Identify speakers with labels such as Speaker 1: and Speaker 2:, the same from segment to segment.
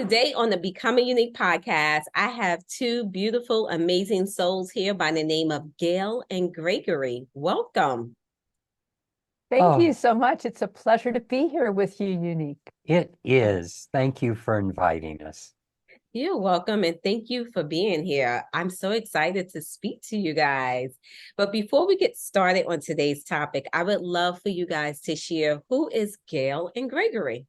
Speaker 1: Today on the Becoming Unique podcast, I have two beautiful, amazing souls here by the name of Gail and Gregory. Welcome.
Speaker 2: Thank you
Speaker 3: Oh,
Speaker 2: so much. It's a pleasure to be here with you, Unique.
Speaker 3: it is. Thank you for inviting us.
Speaker 1: You're welcome, and thank you for being here. I'm so excited to speak to you guys. But before we get started on today's topic, I would love for you guys to share who is Gail and Gregory.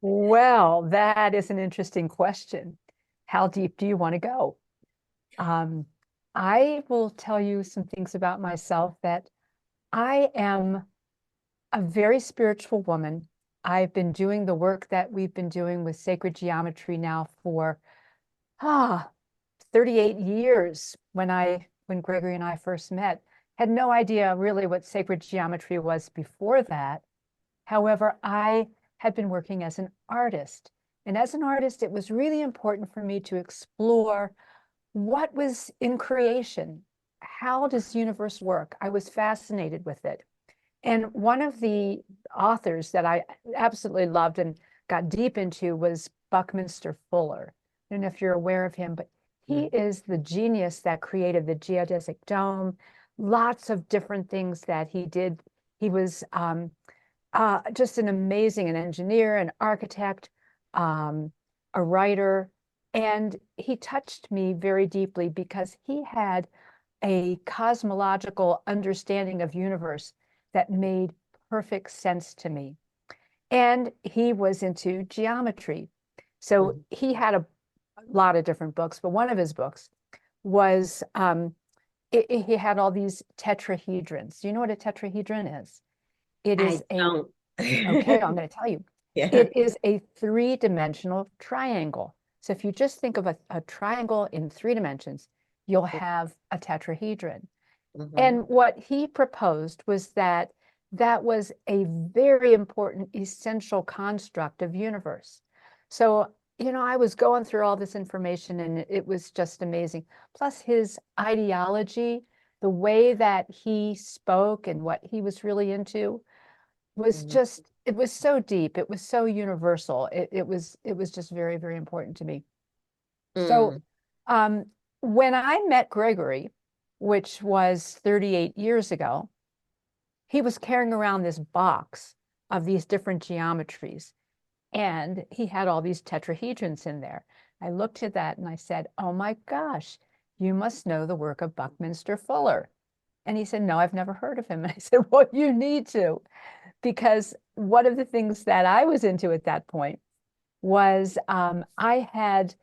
Speaker 2: Well, that is an interesting question. How deep do you want to go? Um, I will tell you some things about myself that I am a very spiritual woman. I've been doing the work that we've been doing with sacred geometry now for ah 38 years. When Gregory and I first met, had no idea really what sacred geometry was before that. However, I had been working as an artist. And as an artist, it was really important for me to explore what was in creation. How does the universe work? I was fascinated with it. And one of the authors that I absolutely loved and got deep into was Buckminster Fuller. I don't know if you're aware of him, but he is the genius that created the geodesic dome, lots of different things that he did. He was just an engineer, an architect, a writer. And he touched me very deeply because he had a cosmological understanding of universe that made perfect sense to me. And he was into geometry. So he had a lot of different books, but one of his books was he had all these tetrahedrons. Do you know what a tetrahedron is? It
Speaker 1: I
Speaker 2: is a
Speaker 1: don't.
Speaker 2: Okay, I'm going to tell you.
Speaker 1: Yeah.
Speaker 2: It is a three-dimensional triangle. So if you just think of a triangle in 3 dimensions, you'll have a tetrahedron.
Speaker 1: Mhm.
Speaker 2: And what he proposed was that that was a very important, essential construct of universe. So, I was going through all this information and it was just amazing. Plus his ideology, the way that he spoke and what he was really into was
Speaker 1: Mhm.
Speaker 2: just, it was so deep. It was so universal. It was just very, very important to me. So
Speaker 1: Mm.
Speaker 2: um, when I met Gregory, which was 38 years ago, he was carrying around this box of these different geometries, and he had all these tetrahedrons in there. I looked at that and I said, "Oh my gosh, you must know the work of Buckminster Fuller." And he said, "No, I've never heard of him." And I said, "Well, you need to, because one of the things that I was into at that point was um, I had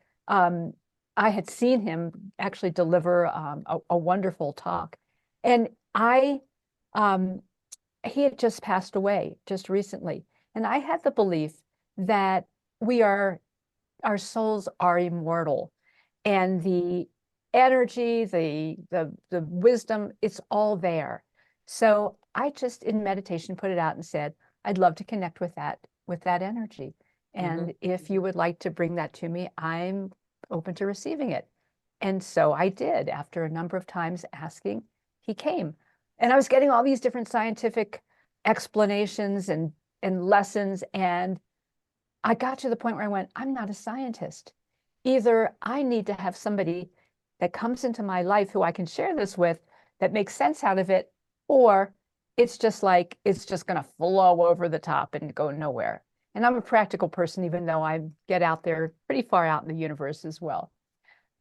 Speaker 2: seen him actually deliver a wonderful talk, and I um, he had just passed away just recently, and I had the belief that we are our souls are immortal, and the energy, the wisdom, it's all there. So I just in meditation put it out and said, I'd love to connect with that energy.
Speaker 1: Mhm.
Speaker 2: And if you would like to bring that to me, I'm open to receiving it. And so I did. After a number of times asking, he came. And I was getting all these different scientific explanations and lessons. And I got to the point where I went, I'm not a scientist. Either I need to have somebody that comes into my life who I can share this with that makes sense out of it, or it's just like it's just going to flow over the top and go nowhere. And I'm a practical person, even though I get out there pretty far out in the universe as well.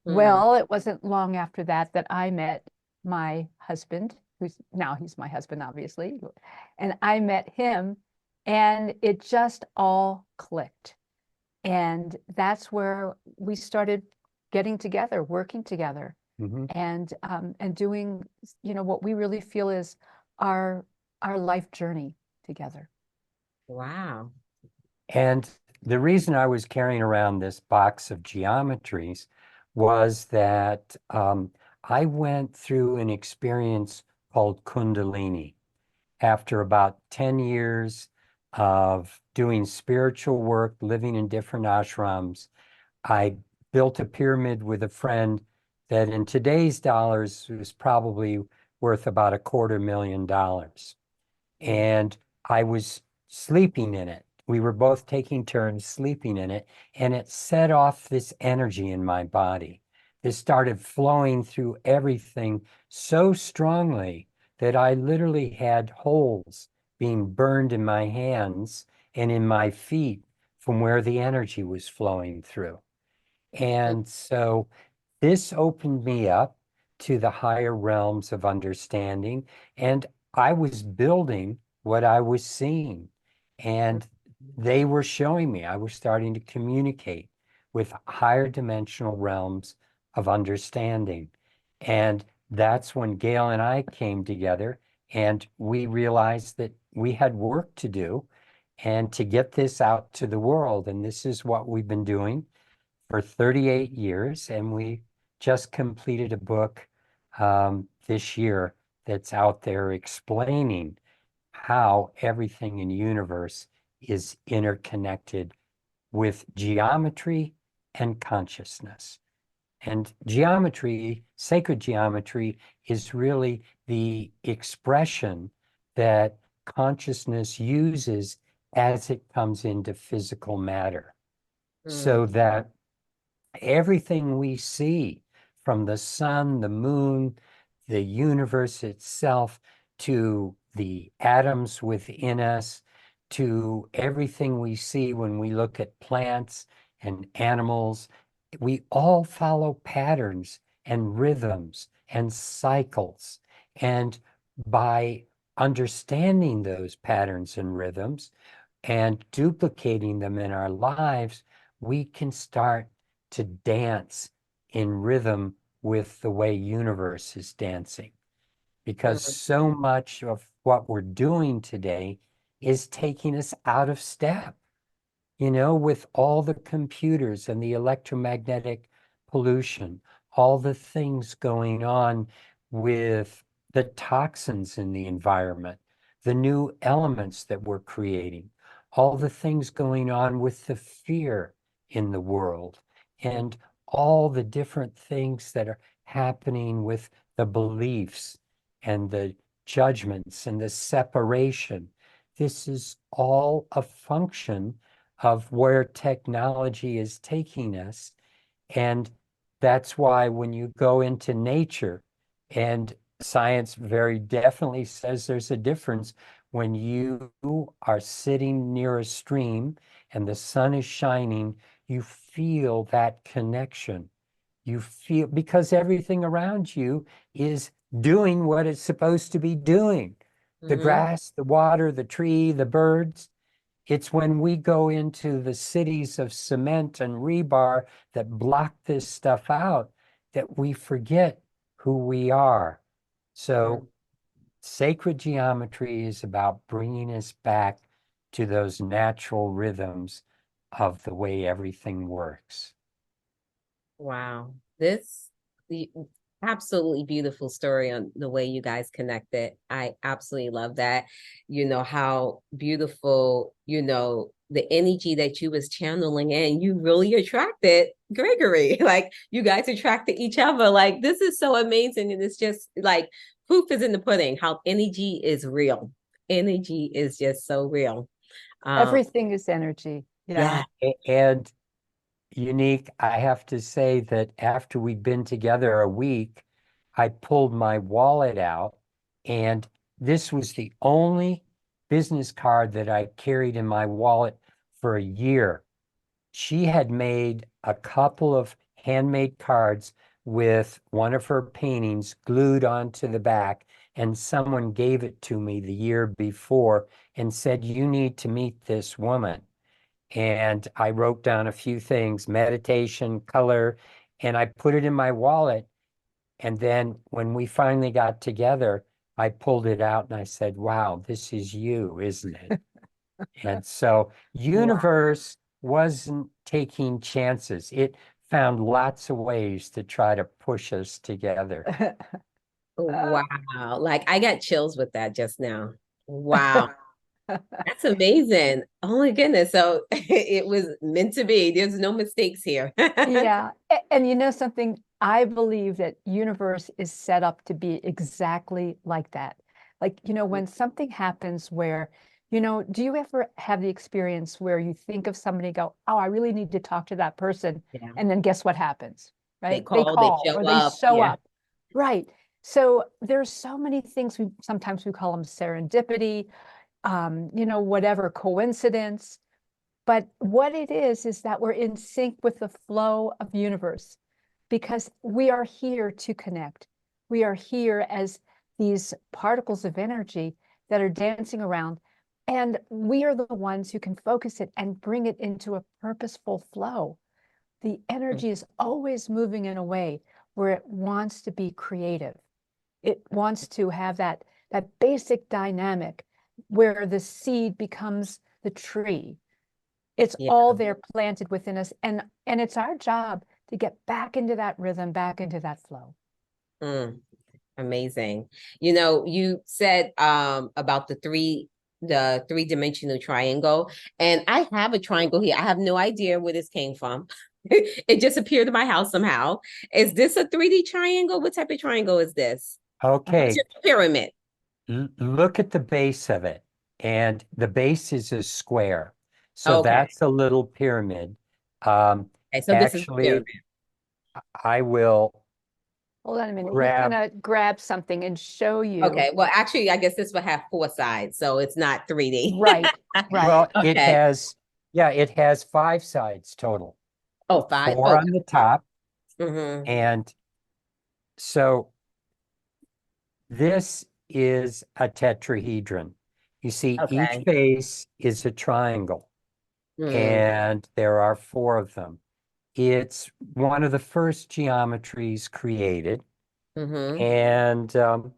Speaker 1: Mm.
Speaker 2: Well, it wasn't long after that that I met my husband, he's my husband, obviously. And I met him, and it just all clicked. And that's where we started getting together, working together,
Speaker 3: Mhm.
Speaker 2: and doing, what we really feel is our our life journey together.
Speaker 1: Wow.
Speaker 3: And the reason I was carrying around this box of geometries was that I went through an experience called Kundalini. After about 10 years of doing spiritual work, living in different ashrams, I built a pyramid with a friend that in today's dollars was probably worth about $250,000. And I was sleeping in it we were both taking turns sleeping in it, and it set off this energy in my body. This started flowing through everything so strongly that I literally had holes being burned in my hands and in my feet from where the energy was flowing through. And so this opened me up to the higher realms of understanding, and I was building what I was seeing. And they were showing me, I was starting to communicate with higher dimensional realms of understanding. And that's when Gail and I came together, and we realized that we had work to do and to get this out to the world. And this is what we've been doing for 38 years, and we just completed a book this year that's out there explaining how everything in the universe is interconnected with geometry and consciousness. And geometry, sacred geometry, is really the expression that consciousness uses as it comes into physical matter. So
Speaker 1: Mm,
Speaker 3: that everything we see, from the sun, the moon, the universe itself, to the atoms within us, to everything we see when we look at plants and animals, we all follow patterns and rhythms and cycles. And by understanding those patterns and rhythms and duplicating them in our lives, we can start to dance in rhythm with the way universe is dancing. Because
Speaker 1: mm,
Speaker 3: so much of what we're doing today is taking us out of step, with all the computers and the electromagnetic pollution, all the things going on with the toxins in the environment, the new elements that we're creating, all the things going on with the fear in the world, and all the different things that are happening with the beliefs and the judgments and the separation. This is all a function of where technology is taking us. And that's why when you go into nature, and science very definitely says there's a difference when you are sitting near a stream and the sun is shining, you feel that connection. You feel, because everything around you is doing what it's supposed to be doing. The
Speaker 1: mhm.
Speaker 3: grass, the water, the tree, the birds. It's when we go into the cities of cement and rebar that block this stuff out that we forget who we are. So,
Speaker 1: Mm.
Speaker 3: sacred geometry is about bringing us back to those natural rhythms of the way everything works.
Speaker 1: Wow. The absolutely beautiful story on the way you guys connected. I absolutely love that. How beautiful, the energy that you was channeling in, you really attracted Gregory. Like you guys attracted each other. Like this is so amazing. And it's just like proof is in the pudding, how energy is real. Energy is just so real. Um,
Speaker 2: Everything is energy.
Speaker 1: yeah.
Speaker 2: Yeah.
Speaker 3: And Unique, I have to say that after we'd been together a week, I pulled my wallet out, and this was the only business card that I carried in my wallet for a year. She had made a couple of handmade cards with one of her paintings glued onto the back, and someone gave it to me the year before and said, "You need to meet this woman." And I wrote down a few things, meditation, color, and I put it in my wallet. And then when we finally got together, I pulled it out and I said, "Wow, this is you, isn't it?" And so
Speaker 1: Wow.
Speaker 3: universe wasn't taking chances. It found lots of ways to try to push us together.
Speaker 1: Wow. Like I got chills with that just now. Wow. That's amazing. Oh my goodness. So it was meant to be. There's no mistakes here.
Speaker 2: Yeah. And you know something? I believe that universe is set up to be exactly like that. Like, when something happens where You know, do you ever have the experience where you think of somebody and go, oh, I really need to talk to that person,
Speaker 1: Yeah.
Speaker 2: and then guess what happens,
Speaker 1: They
Speaker 2: right? They
Speaker 1: call, they
Speaker 2: call
Speaker 1: show
Speaker 2: or they
Speaker 1: up.
Speaker 2: show
Speaker 1: Yeah.
Speaker 2: up, right? So there's so many things sometimes we call them serendipity, you know, whatever coincidence. But what it is that we're in sync with the flow of the universe because we are here to connect. We are here as these particles of energy that are dancing around. And we are the ones who can focus it and bring it into a purposeful flow. The
Speaker 1: Mm.
Speaker 2: energy is always moving in a way where it wants to be creative. It wants to have that basic dynamic where the seed becomes the tree. It's
Speaker 1: Yeah.
Speaker 2: all there planted within us. And it's our job to get back into that rhythm, back into that flow.
Speaker 1: Mm. Amazing. You know, you said about the three-dimensional triangle, and I have a triangle here. I have no idea where this came from. It just appeared in my house somehow. Is this a 3D triangle? What type of triangle is this? It's
Speaker 3: Okay,
Speaker 1: just a pyramid.
Speaker 3: look at the base of it. And the base is a square. So
Speaker 1: Okay.
Speaker 3: that's a little pyramid. Um,
Speaker 1: Okay, so this is a
Speaker 3: actually,
Speaker 1: pyramid.
Speaker 3: I will
Speaker 2: Hold on a minute. He's
Speaker 3: grab,
Speaker 2: gonna grab something and show you.
Speaker 1: Okay, well, actually, I guess this would have four sides, so it's not 3D.
Speaker 2: Right, right.
Speaker 3: well, it
Speaker 1: Okay.
Speaker 3: has, yeah, it has 5 sides total.
Speaker 1: Oh, five.
Speaker 3: 4
Speaker 1: Okay.
Speaker 3: on the top.
Speaker 1: Mm-hmm.
Speaker 3: And so this is a tetrahedron. You see, each
Speaker 1: Okay.
Speaker 3: face is a triangle,
Speaker 1: Mm-hmm.
Speaker 3: and there are 4 of them. It's one of the first geometries created,
Speaker 1: Mm-hmm.
Speaker 3: and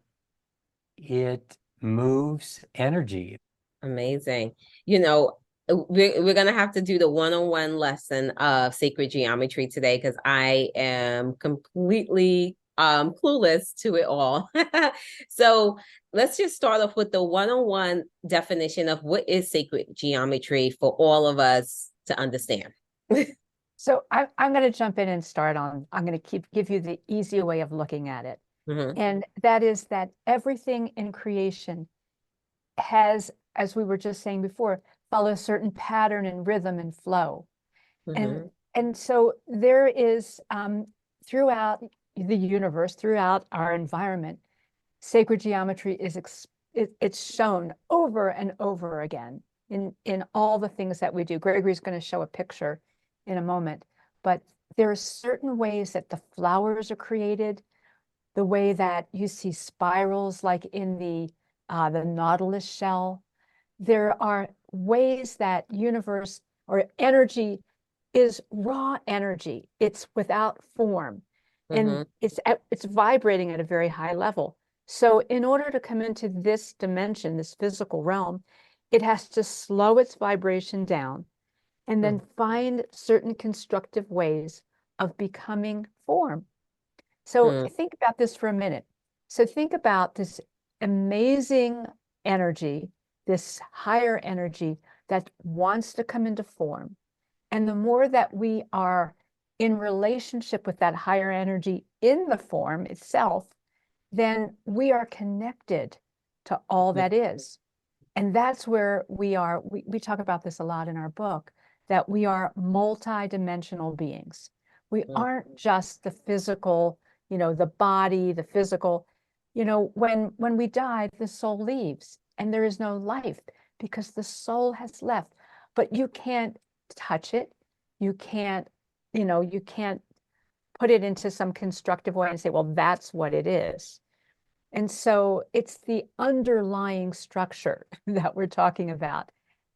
Speaker 3: it moves energy.
Speaker 1: Amazing. You know, we're gonna have to do the one-on-one lesson of sacred geometry today because I am completely clueless to it all. So let's just start off with the one-on-one definition of what is sacred geometry for all of us to understand.
Speaker 2: So I'm going to jump in and start on, I'm going to give you the easy way of looking at it.
Speaker 1: Mm-hmm.
Speaker 2: And that is that everything in creation has, as we were just saying before, follow a certain pattern and rhythm and flow. And
Speaker 1: Mm-hmm.
Speaker 2: and so there is throughout the universe, throughout our environment, sacred geometry is it's shown over and over again in all the things that we do. Gregory's going to show a picture in a moment, but there are certain ways that the flowers are created, the way that you see spirals like in the nautilus shell. There are ways that universe or energy is raw energy. It's without form, and
Speaker 1: Mm-hmm.
Speaker 2: it's vibrating at a very high level. So in order to come into this dimension, this physical realm, it has to slow its vibration down and then find certain constructive ways of becoming form. So
Speaker 1: Mm-hmm.
Speaker 2: think about this for a minute. So think about this amazing energy, this higher energy that wants to come into form. And the more that we are in relationship with that higher energy in the form itself, then we are connected to all that is. And that's where we are. We talk about this a lot in our book, that we are multi-dimensional beings. We aren't just the physical, you know, the body, the physical. You know, when we die, the soul leaves and there is no life because the soul has left. But you can't touch it. You can't, you know, you can't put it into some constructive way and say, well, that's what it is. And so it's the underlying structure that we're talking about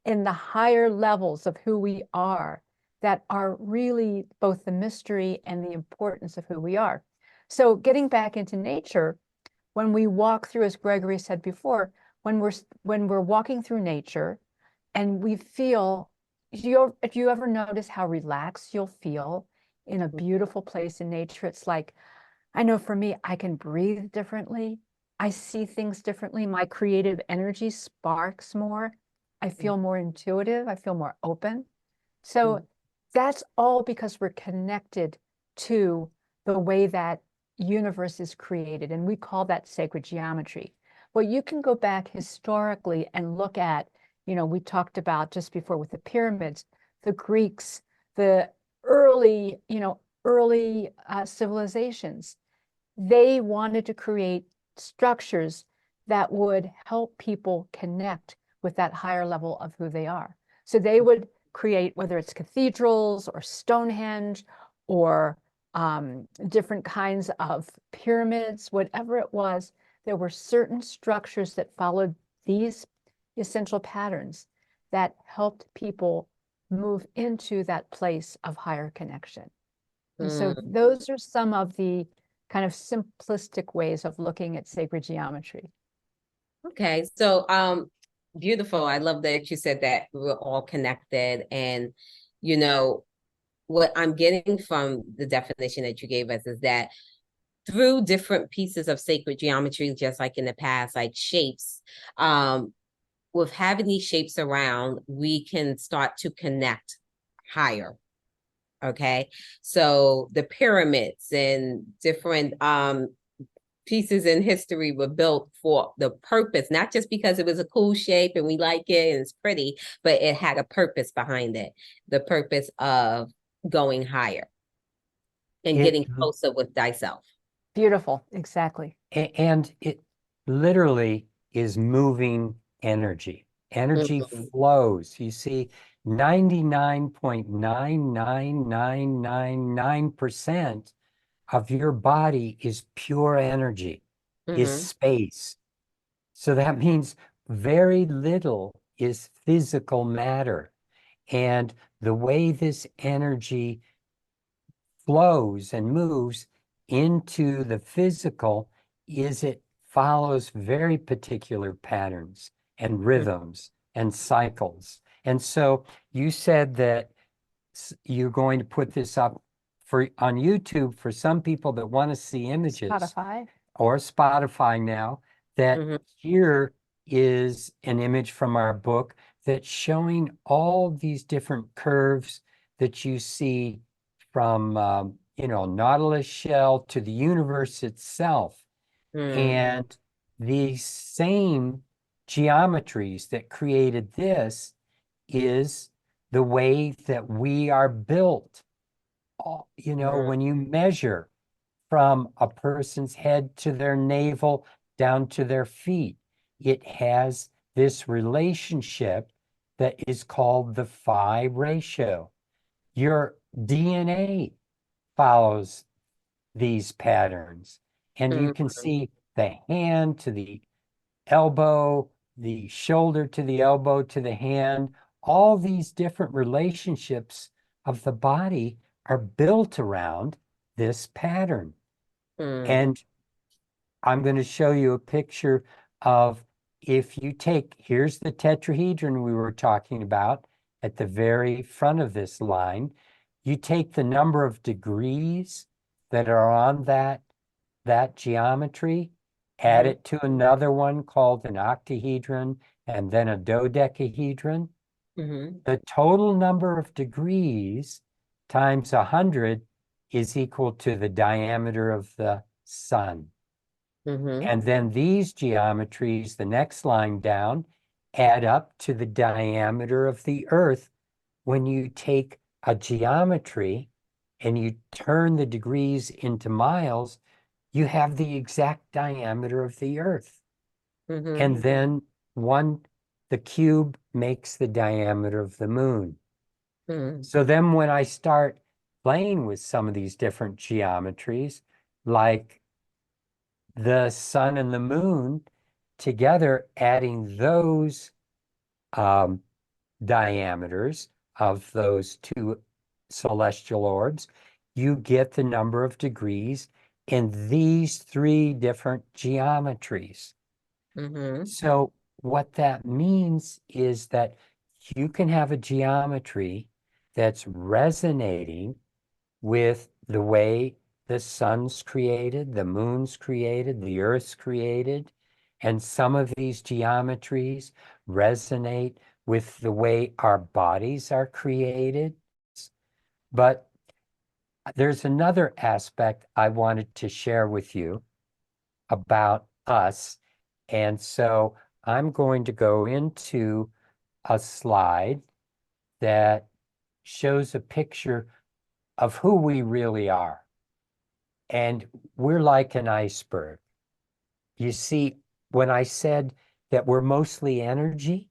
Speaker 2: in the higher levels of who we are that are really both the mystery and the importance of who we are. So getting back into nature, when we walk through, as Gregory said before, when we're walking through nature and we feel, if you ever notice how relaxed you'll feel in a beautiful place in nature, it's like, I know for me, I can breathe differently. I see things differently. My creative energy sparks more. I feel more intuitive. I feel more open. So that's all because we're connected to the way that universe is created. And we call that sacred geometry. Well, you can go back historically and look at We talked about just before with the pyramids, the Greeks, the early, early civilizations. They wanted to create structures that would help people connect with that higher level of who they are. So they would create, whether it's cathedrals or Stonehenge or different kinds of pyramids, whatever it was, there were certain structures that followed these essential patterns that helped people move into that place of higher connection. And so those are some of the kind of simplistic ways of looking at sacred geometry.
Speaker 1: Okay, so beautiful. I love that you said that we're all connected. And you know, what I'm getting from the definition that you gave us is that through different pieces of sacred geometry, just like in the past, like shapes, with having these shapes around, we can start to connect higher. Okay. So the pyramids and different pieces in history were built for the purpose, not just because it was a cool shape and we like it and it's pretty, but it had a purpose behind it. The purpose of going higher and getting closer with thyself.
Speaker 2: Beautiful, exactly.
Speaker 3: And it literally is moving energy. Energy flows. You see, 99.99999% of your body is pure energy, is space. So that means very little is physical matter. And the way this energy flows and moves into the physical is it follows very particular patterns and rhythms and cycles. And so you said that you're going to put this up on YouTube for some people that want to see images.
Speaker 2: Spotify.
Speaker 3: Or Spotify now, that here is an image from our book that's showing all these different curves that you see from, Nautilus shell to the universe itself. And the same geometries that created this is the way that we are built. When you measure from a person's head to their navel down to their feet, it has this relationship that is called the phi ratio. Your DNA follows these patterns, and you can see the hand to the elbow, the shoulder to the elbow to the hand. All these different relationships of the body are built around this pattern. And I'm going to show you a picture of, if you here's the tetrahedron we were talking about at the very front of this line. You take the number of degrees that are on that geometry, add it to another one called an octahedron, and then a dodecahedron. The total number of degrees times 100 is equal to the diameter of the sun. And then these geometries, the next line down, add up to the diameter of the earth. When you take a geometry and you turn the degrees into miles, you have the exact diameter of the earth. And then the cube makes the diameter of the moon. So then when I start playing with some of these different geometries, like the sun and the moon together, adding those diameters of those two celestial orbs, you get the number of degrees in these three different geometries. So what that means is that you can have a geometry that's resonating with the way the sun's created, the moon's created, the earth's created, and some of these geometries resonate with the way our bodies are created. But there's another aspect I wanted to share with you about us. And so I'm going to go into a slide that shows a picture of who we really are. And we're like an iceberg. You see, when I said that we're mostly energy,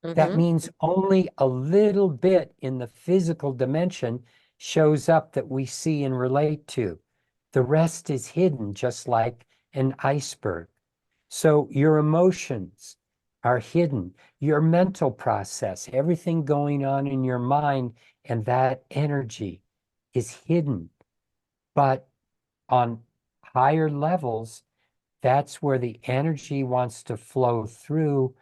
Speaker 3: that
Speaker 1: Mm-hmm.
Speaker 3: means only a little bit in the physical dimension shows up that we see and relate to. The rest is hidden, just like an iceberg. So your emotions are hidden, your mental process, everything going on in your mind, and that energy is hidden. But on higher levels, that's where the energy wants to flow through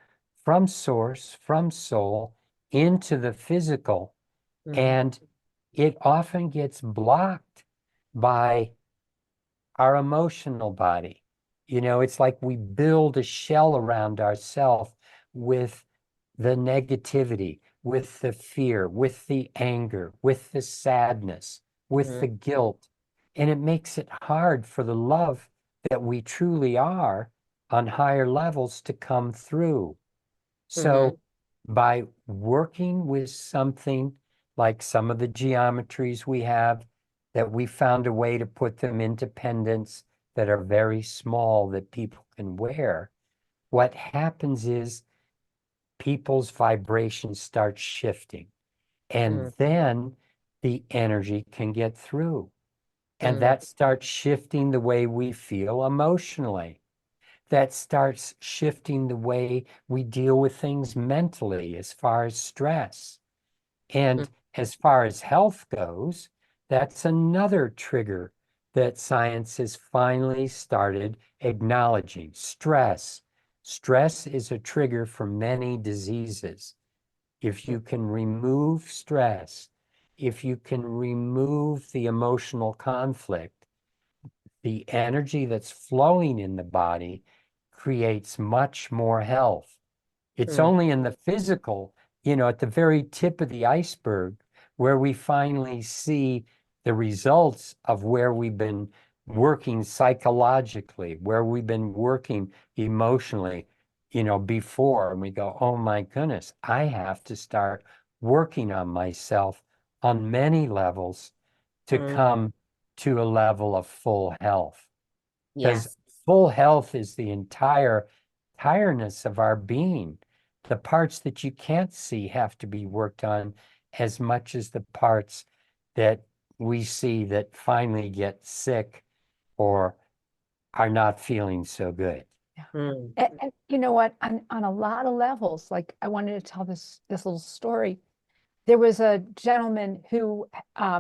Speaker 3: from source, from soul, into the physical.
Speaker 1: Mm-hmm.
Speaker 3: And it often gets blocked by our emotional body. You know, it's like we build a shell around ourselves with the negativity, with the fear, with the anger, with the sadness, with the guilt. And it makes it hard for the love that we truly are on higher levels to come through.
Speaker 1: Mm-hmm.
Speaker 3: So by working with something like some of the geometries we have, that we found a way to put them into pendants that are very small that people can wear, what happens is people's vibrations start shifting, and then the energy can get through. And
Speaker 1: Mm-hmm.
Speaker 3: that starts shifting the way we feel emotionally. That starts shifting the way we deal with things mentally as far as stress. And as far as health goes, that's another trigger that science has finally started acknowledging. Stress. Stress is a trigger for many diseases. If you can remove stress, if you can remove the emotional conflict, the energy that's flowing in the body creates much more health. It's
Speaker 1: Mm-hmm.
Speaker 3: only in the physical, at the very tip of the iceberg, where we finally see the results of where we've been working psychologically, where we've been working emotionally, before. And we go, oh my goodness, I have to start working on myself on many levels to
Speaker 1: Mm-hmm.
Speaker 3: come to a level of full health. Because
Speaker 1: Yes.
Speaker 3: full health is the entire tireness of our being. The parts that you can't see have to be worked on as much as the parts that we see that finally get sick or are not feeling so good.
Speaker 2: Yeah.
Speaker 1: Mm-hmm.
Speaker 2: And you know what? On a lot of levels, like I wanted to tell this little story. There was a gentleman who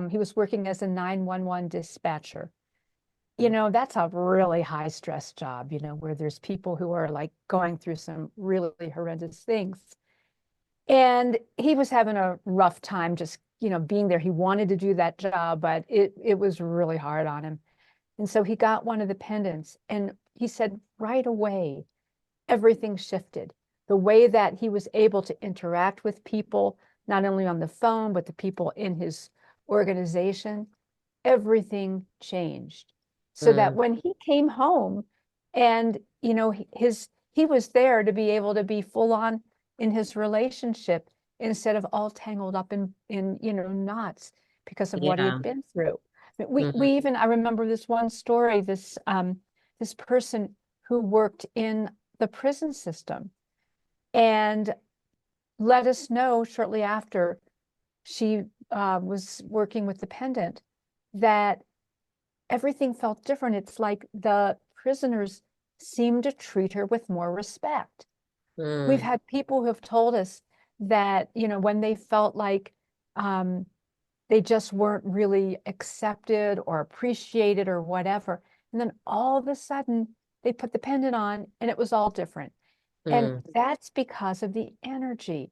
Speaker 2: he was working as a 911 dispatcher. That's a really high stress job, where there's people who are like going through some really horrendous things. And he was having a rough time just, being there. He wanted to do that job, but it was really hard on him. And so he got one of the pendants, and he said right away, everything shifted. The way that he was able to interact with people, not only on the phone, but the people in his organization, everything changed. So that when he came home and, he was there to be able to be full on in his relationship instead of all tangled up in knots because of what he
Speaker 1: Yeah.
Speaker 2: had been through. We
Speaker 1: Mm-hmm.
Speaker 2: we even I remember this one story, this person who worked in the prison system and let us know shortly after she was working with the pendant that everything felt different. It's like the prisoners seemed to treat her with more respect. We've
Speaker 1: Mm-hmm.
Speaker 2: had people who have told us that, when they felt like um, they just weren't really accepted or appreciated or whatever. And then all of a sudden, they put the pendant on and it was all different. And that's because of the energy.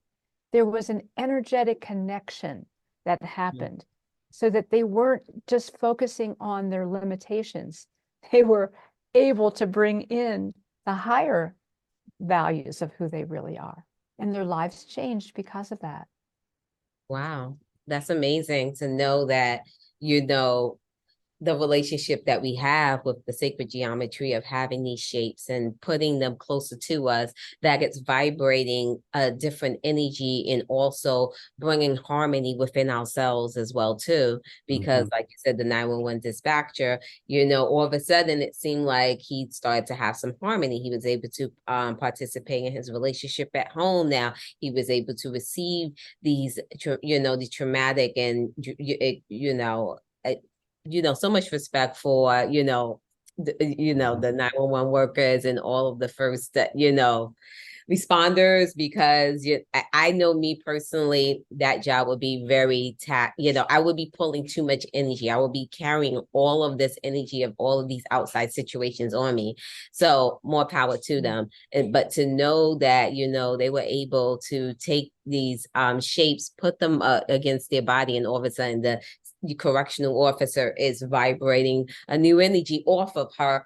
Speaker 2: There was an energetic connection that happened so that they weren't just focusing on their limitations. They were able to bring in the higher values of who they really are. And their lives changed because of that.
Speaker 1: Wow. That's amazing to know that, you know, the relationship that we have with the sacred geometry of having these shapes and putting them closer to us, that it's vibrating a different energy and also bringing harmony within ourselves as well too. Because
Speaker 3: Mhm.
Speaker 1: like you said, the 911 dispatcher, all of a sudden it seemed like he started to have some harmony. He was able to participate in his relationship at home. Now he was able to receive these the traumatic and so much respect for the 911 workers and all of the first responders, because I know me personally, that job would be very I would be pulling too much energy. I would be carrying all of this energy of all of these outside situations on me. So more power to them. But to know that, they were able to take these shapes, put them against their body, and all of a sudden the correctional officer is vibrating a new energy off of her,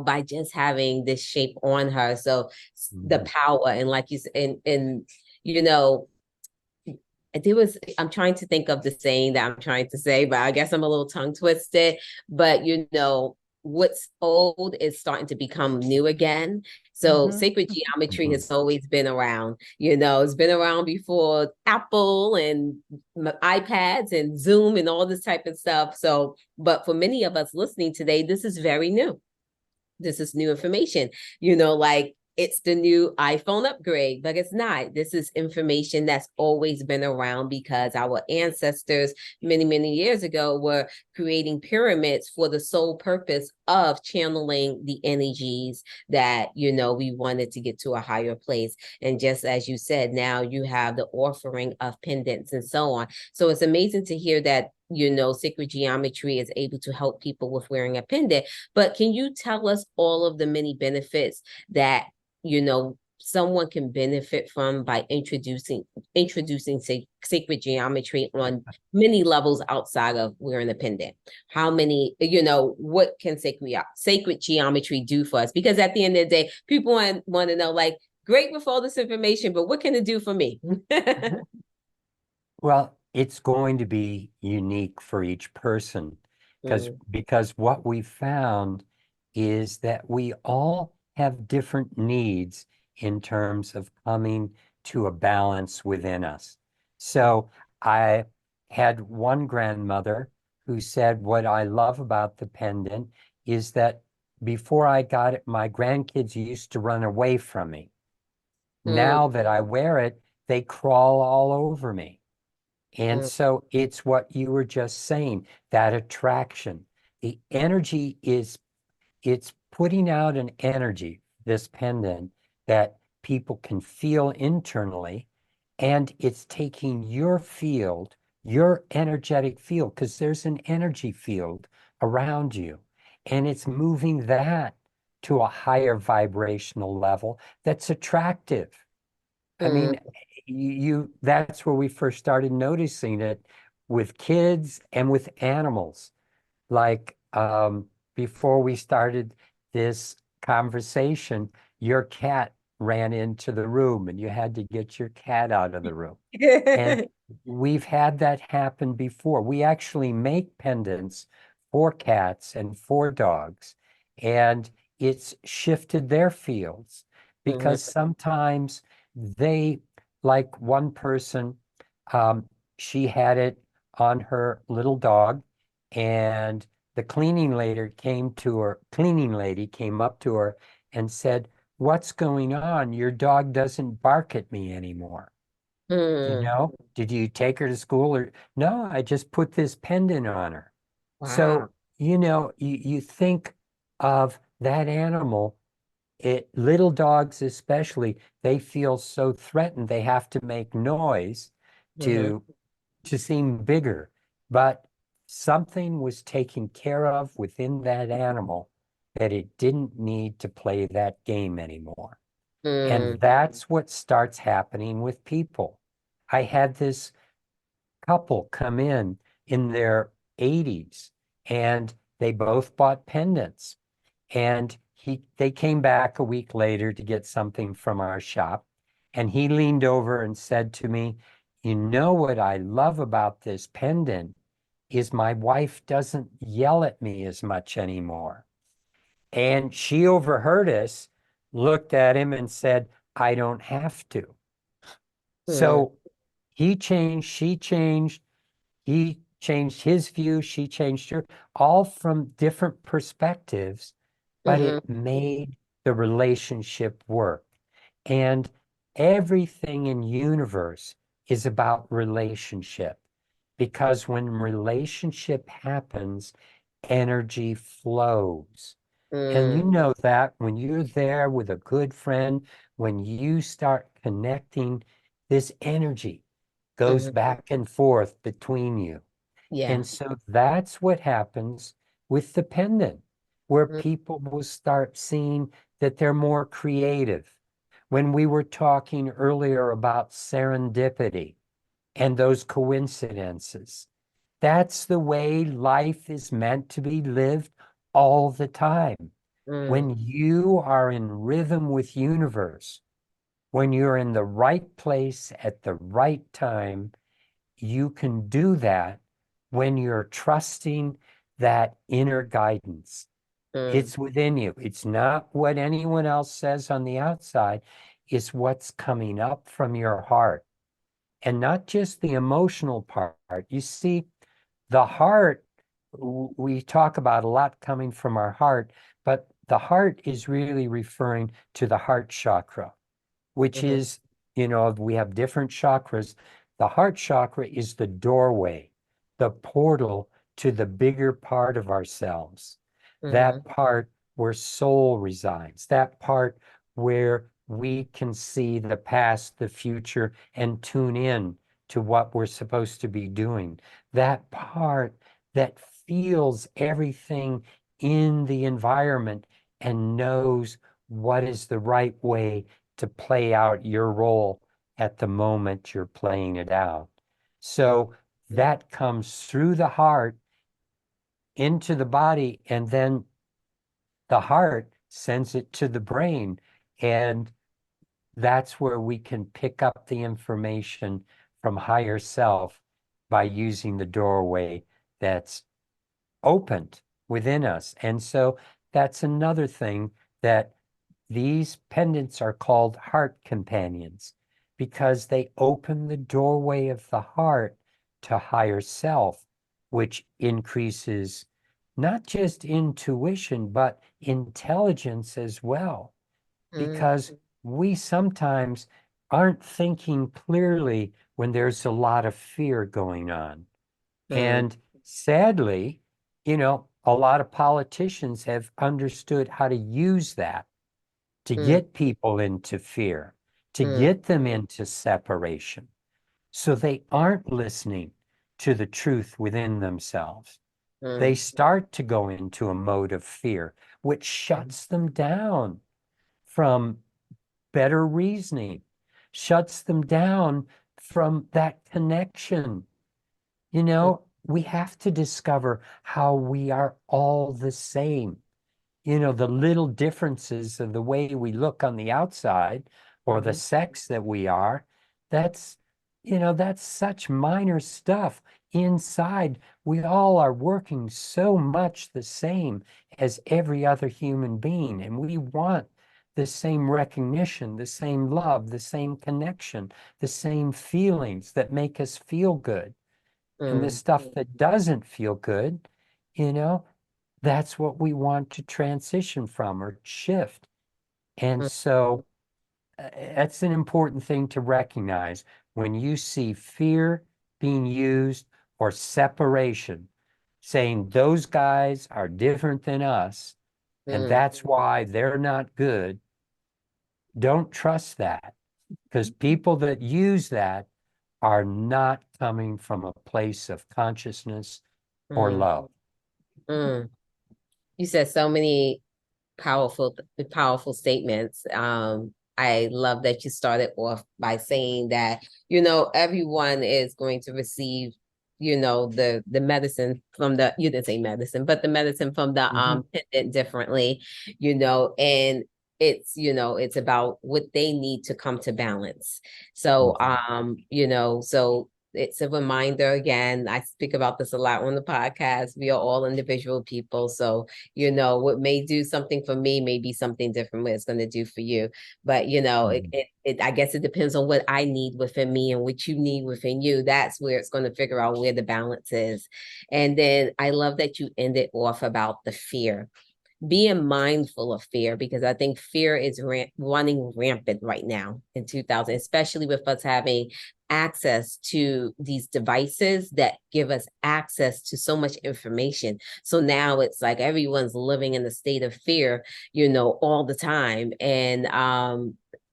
Speaker 1: by just having this shape on her. So the
Speaker 3: Mhm.
Speaker 1: power, and like you said, and I'm trying to think of the saying that I'm trying to say, but I guess I'm a little tongue twisted. But what's old is starting to become new again. So
Speaker 2: Mhm.
Speaker 1: sacred geometry
Speaker 3: Mhm.
Speaker 1: has always been around. It's been around before Apple and iPads and Zoom and all this type of stuff. So, but for many of us listening today, this is very new. This is new information, like it's the new iPhone upgrade, but it's not. This is information that's always been around, because our ancestors many, many years ago were creating pyramids for the sole purpose of channeling the energies that, we wanted to get to a higher place. And just as you said, now you have the offering of pendants and so on. So it's amazing to hear that, sacred geometry is able to help people with wearing a pendant. But can you tell us all of the many benefits that, someone can benefit from by introducing sacred geometry on many levels outside of wearing a pendant? How many, what can sacred geometry do for us? Because at the end of the day, people want to know, like, great with all this information, but what can it do for me?
Speaker 3: Well, it's going to be unique for each person
Speaker 1: Mm,
Speaker 3: because what we found is that we all have different needs in terms of coming to a balance within us. So I had one grandmother who said, what I love about the pendant is that before I got it, my grandkids used to run away from me.
Speaker 1: mm,
Speaker 3: Now that I wear it, they crawl all over me. And
Speaker 1: mm,
Speaker 3: so it's what you were just saying, that attraction. The energy it's putting out an energy, this pendant, that people can feel internally, and it's taking your field, your energetic field, because there's an energy field around you, and it's moving that to a higher vibrational level that's attractive. I
Speaker 1: mm,
Speaker 3: mean, that's where we first started noticing it with kids and with animals. Like before we started this conversation, your cat ran into the room and you had to get your cat out of the room. And
Speaker 1: mm.
Speaker 3: we've had that happen before. We actually make pendants for cats and for dogs, and it's shifted their fields because sometimes they, like one person, um, she had it on her little dog, and the cleaning lady came up to her and said, "What's going on? Your dog doesn't bark at me anymore."
Speaker 1: Mm.
Speaker 3: Did you take her to school or no? I just put this pendant on her.
Speaker 1: Wow.
Speaker 3: So, you think of that animal, little dogs especially, they feel so threatened. They have to make noise
Speaker 1: Mhm.
Speaker 3: to to seem bigger. But something was taken care of within that animal that it didn't need to play that game anymore. And
Speaker 1: Mm.
Speaker 3: that's what starts happening with people. I had this couple come in their 80s, and they both bought pendants. And they came back a week later to get something from our shop. And he leaned over and said to me, "You know what I love about this pendant is my wife doesn't yell at me as much anymore. And she overheard us, looked at him and said, I don't have to.
Speaker 1: Mm,
Speaker 3: So he changed, she changed, he changed his view, she changed her, all from different perspectives, but
Speaker 1: mhm,
Speaker 3: it made the relationship work. And everything in universe is about relationship, because when relationship happens, energy flows. And you
Speaker 1: mm,
Speaker 3: know that when you're there with a good friend, when you start connecting, this energy goes
Speaker 1: mhm.
Speaker 3: back and forth between you.
Speaker 1: Yeah.
Speaker 3: And so that's what happens with the pendant, where
Speaker 1: Mm,
Speaker 3: people will start seeing that they're more creative. When we were talking earlier about serendipity and those coincidences, that's the way life is meant to be lived all the time.
Speaker 1: mm,
Speaker 3: When you are in rhythm with universe, when you're in the right place at the right time, you can do that when you're trusting that inner guidance.
Speaker 1: mm,
Speaker 3: It's within you. It's not what anyone else says on the outside. It's what's coming up from your heart, and not just the emotional part. You see, the heart, we talk about a lot coming from our heart, but the heart is really referring to the heart chakra, which
Speaker 1: mhm,
Speaker 3: is, we have different chakras. The heart chakra is the doorway, the portal to the bigger part of ourselves, that
Speaker 1: mhm,
Speaker 3: part where soul resides, that part where we can see the past, the future, and tune in to what we're supposed to be doing. That part that feels everything in the environment and knows what is the right way to play out your role at the moment you're playing it out. So that comes through the heart into the body, and then the heart sends it to the brain. And that's where we can pick up the information from higher self by using the doorway that's opened within us. And so that's another thing, that these pendants are called heart companions because they open the doorway of the heart to higher self, which increases not just intuition, but intelligence as well.
Speaker 1: mm,
Speaker 3: Because we sometimes aren't thinking clearly when there's a lot of fear going on.
Speaker 1: mm,
Speaker 3: And sadly, a lot of politicians have understood how to use that to
Speaker 1: mm,
Speaker 3: get people into fear, to
Speaker 1: mm,
Speaker 3: get them into separation. So they aren't listening to the truth within themselves. They
Speaker 1: mm,
Speaker 3: start to go into a mode of fear, which shuts them down from better reasoning, shuts them down from that connection.
Speaker 1: mm,
Speaker 3: We have to discover how we are all the same. The little differences of the way we look on the outside or the
Speaker 1: mhm,
Speaker 3: sex that we are, that's, that's such minor stuff. Inside, we all are working so much the same as every other human being, and we want the same recognition, the same love, the same connection, the same feelings that make us feel good. And the
Speaker 1: mm,
Speaker 3: stuff that doesn't feel good, you know, that's what we want to transition from or shift. And
Speaker 1: mm,
Speaker 3: so that's an important thing to recognize when you see fear being used or separation, saying those guys are different than us, and
Speaker 1: mm,
Speaker 3: that's why they're not good. Don't trust that, because people that use that are not coming from a place of consciousness or
Speaker 1: mm,
Speaker 3: love.
Speaker 1: mm. You said so many powerful, powerful statements. I love that you started off by saying that, everyone is going to receive, the medicine from you didn't say medicine, but the medicine from the
Speaker 3: Mhm.
Speaker 1: pendant differently, and it's about what they need to come to balance. So,
Speaker 3: Mhm.
Speaker 1: so it's a reminder again. I speak about this a lot on the podcast. We are all individual people. So, what may do something for me may be something different what it's going to do for you. But, I guess it depends on what I need within me and what you need within you. That's where it's going to figure out where the balance is. And then I love that you ended off about the fear, being mindful of fear, because I think fear is running rampant right now in 2000, especially with us having access to these devices that give us access to so much information. So now it's like everyone's living in a state of fear, all the time. And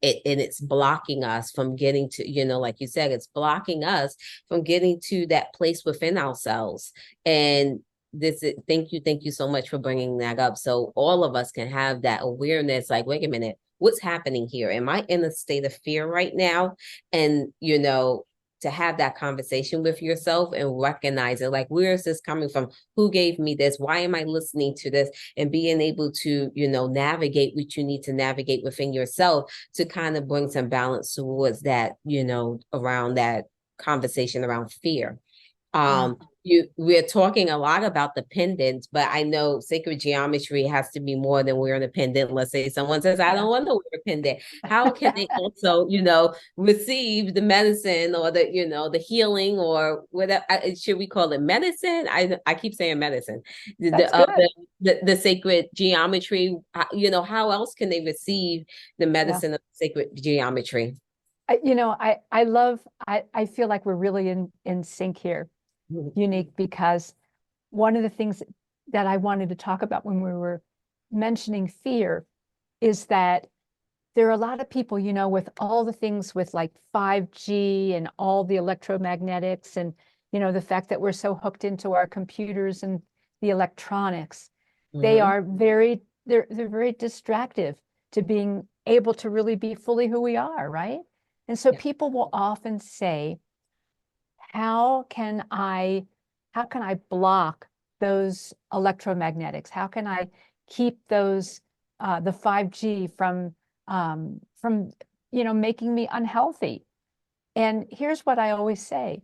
Speaker 1: it's blocking us from getting to, like you said, it's blocking us from getting to that place within ourselves. And thank you so much for bringing that up, so all of us can have that awareness, like, wait a minute, what's happening here? Am I in a state of fear right now? And to have that conversation with yourself and recognize it, like, where is this coming from? Who gave me this? Why am I listening to this? And being able to navigate what you need to navigate within yourself to kind of bring some balance towards that, around that conversation around fear.
Speaker 2: Yeah.
Speaker 1: We're talking a lot about the pendants, but I know sacred geometry has to be more than wearing a pendant. Let's say someone says, I don't want to wear a pendant. How can they also, receive the medicine or the healing or whatever? Should we call it medicine? I keep saying medicine.
Speaker 2: That's good.
Speaker 1: The sacred geometry, how else can they receive the
Speaker 2: Yeah.
Speaker 1: medicine of sacred geometry?
Speaker 2: I feel like we're really in sync here, Unique, because one of the things that I wanted to talk about when we were mentioning fear is that there are a lot of people, with all the things with like 5G and all the electromagnetics and, the fact that we're so hooked into our computers and the electronics, they are they're very distractive to being able to really be fully who we are, right? And so
Speaker 1: Yeah.
Speaker 2: people will often say, how can I block those electromagnetics? How can I keep those the 5G from making me unhealthy? And here's what I always say,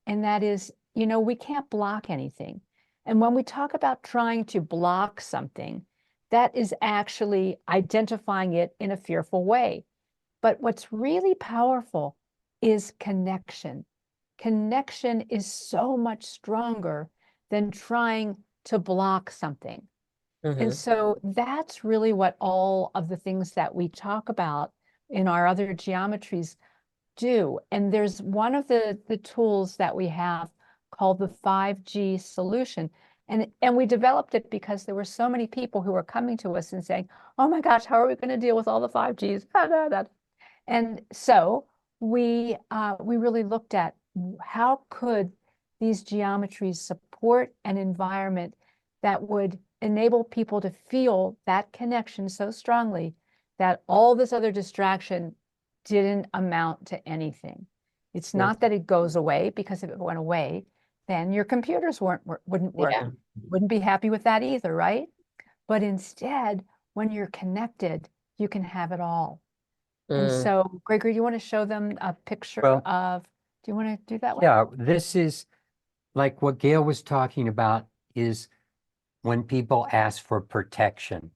Speaker 2: and that is, we can't block anything. And when we talk about trying to block something, that is actually identifying it in a fearful way. But what's really powerful is connection. Connection is so much stronger than trying to block something. And so that's really what all of the things that we talk about in our other geometries do. And there's one of the tools that we have called the 5G solution. And we developed it because there were so many people who were coming to us and saying, oh my gosh, how are we going to deal with all the 5Gs? And so we really looked at how could these geometries support an environment that would enable people to feel that connection so strongly that all this other distraction didn't amount to anything. It's not that it goes away, because if it went away, then your computers wouldn't work.
Speaker 1: Yeah.
Speaker 2: Wouldn't be happy with that either, right? But instead, when you're connected, you can have it all. And so, Gregory, you want to show them a picture of, do you want to do that one?
Speaker 3: Yeah, this is like what Gail was talking about, is when people ask for protection.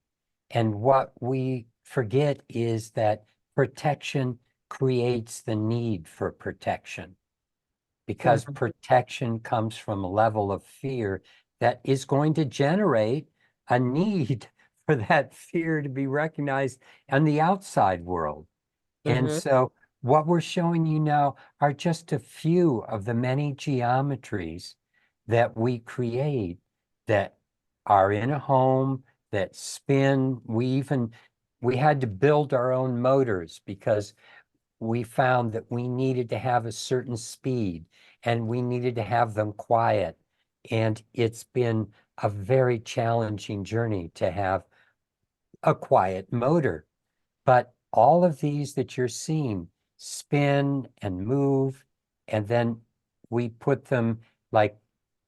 Speaker 3: And what we forget is that protection creates the need for protection, because protection comes from a level of fear that is going to generate a need for that fear to be recognized in the outside world. And so what we're showing you now are just a few of the many geometries that we create that are in a home, that spin. We had to build our own motors because we found that we needed to have a certain speed and we needed to have them quiet. And it's been a very challenging journey to have a quiet motor. But all of these that you're seeing spin and move, and then we put them, like,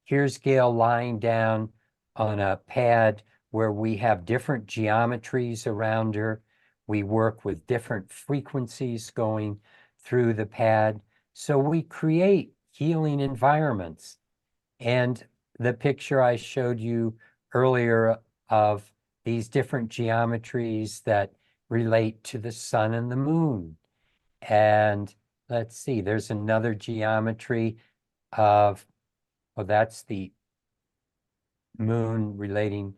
Speaker 3: here's Gail lying down on a pad where we have different geometries around her. We work with different frequencies going through the pad. So we create healing environments. And the picture I showed you earlier of these different geometries that relate to the sun and the moon. And let's see, there's another geometry of, oh, that's the moon relating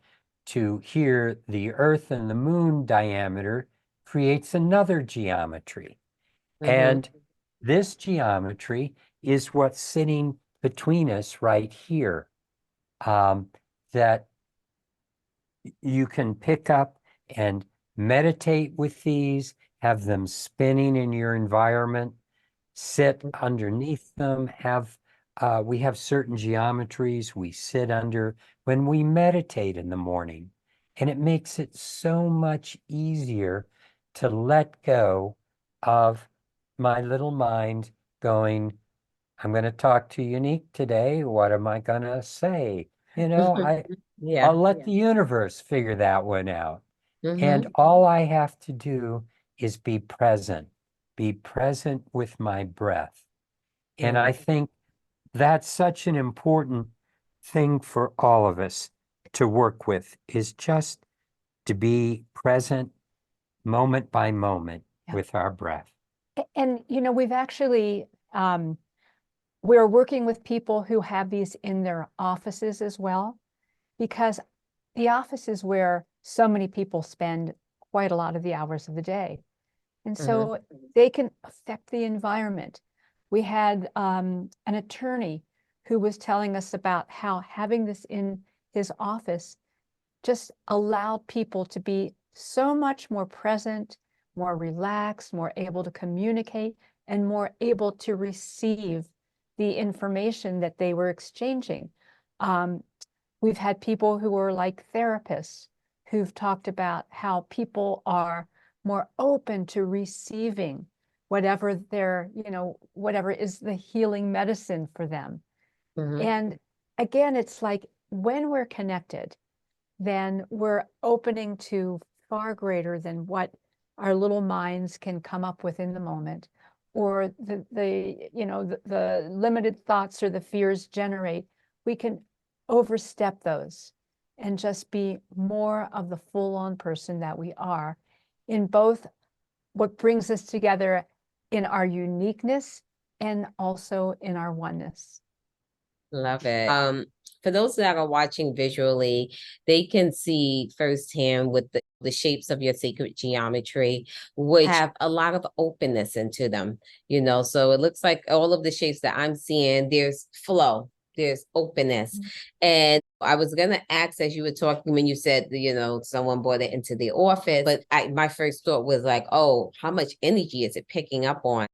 Speaker 3: to here, the Earth and the moon diameter creates another geometry. And this geometry is what's sitting between us right here, that you can pick up and meditate with these, have them spinning in your environment, sit underneath them, we have certain geometries we sit under when we meditate in the morning. And it makes it so much easier to let go of my little mind going, I'm going to talk to Unique today. What am I going to say?
Speaker 1: Yeah.
Speaker 3: I'll let the universe figure that one out. And
Speaker 1: Mm-hmm.
Speaker 3: all I have to do is be present with my breath. And I think that's such an important thing for all of us to work with, is just to be present moment by moment
Speaker 2: Yeah.
Speaker 3: with our breath.
Speaker 2: And, we've actually, we're working with people who have these in their offices as well, because the office is where so many people spend quite a lot of the hours of the day. And so they can affect the environment. We had an attorney who was telling us about how having this in his office just allowed people to be so much more present, more relaxed, more able to communicate, and more able to receive the information that they were exchanging. We've had people who are like therapists who've talked about how people are more open to receiving whatever whatever is the healing medicine for them. And again, it's like when we're connected, then we're opening to far greater than what our little minds can come up with in the moment, or the limited thoughts or the fears generate. We can overstep those and just be more of the full-on person that we are, in both what brings us together in our uniqueness and also in our oneness.
Speaker 1: Love it. For those that are watching visually, they can see firsthand with the shapes of your sacred geometry, which have a lot of openness into them, So it looks like all of the shapes that I'm seeing, there's flow, there's openness. And I was gonna ask, as you were talking, when you said, someone brought it into the office, but my first thought was like, oh, how much energy is it picking up on?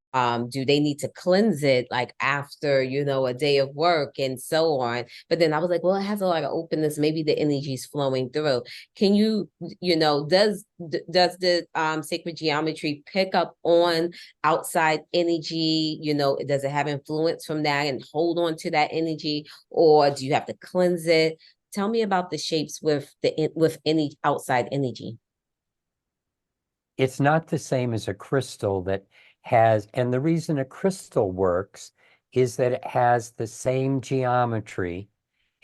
Speaker 1: Do they need to cleanse it like after, a day of work and so on? But then I was like, well, it has a lot of openness. Maybe the energy is flowing through. Can you, does the sacred geometry pick up on outside energy? Does it have influence from that and hold on to that energy, or do you have to cleanse it? Tell me about the shapes with any outside energy.
Speaker 3: It's not the same as a crystal that has, and the reason a crystal works is that it has the same geometry,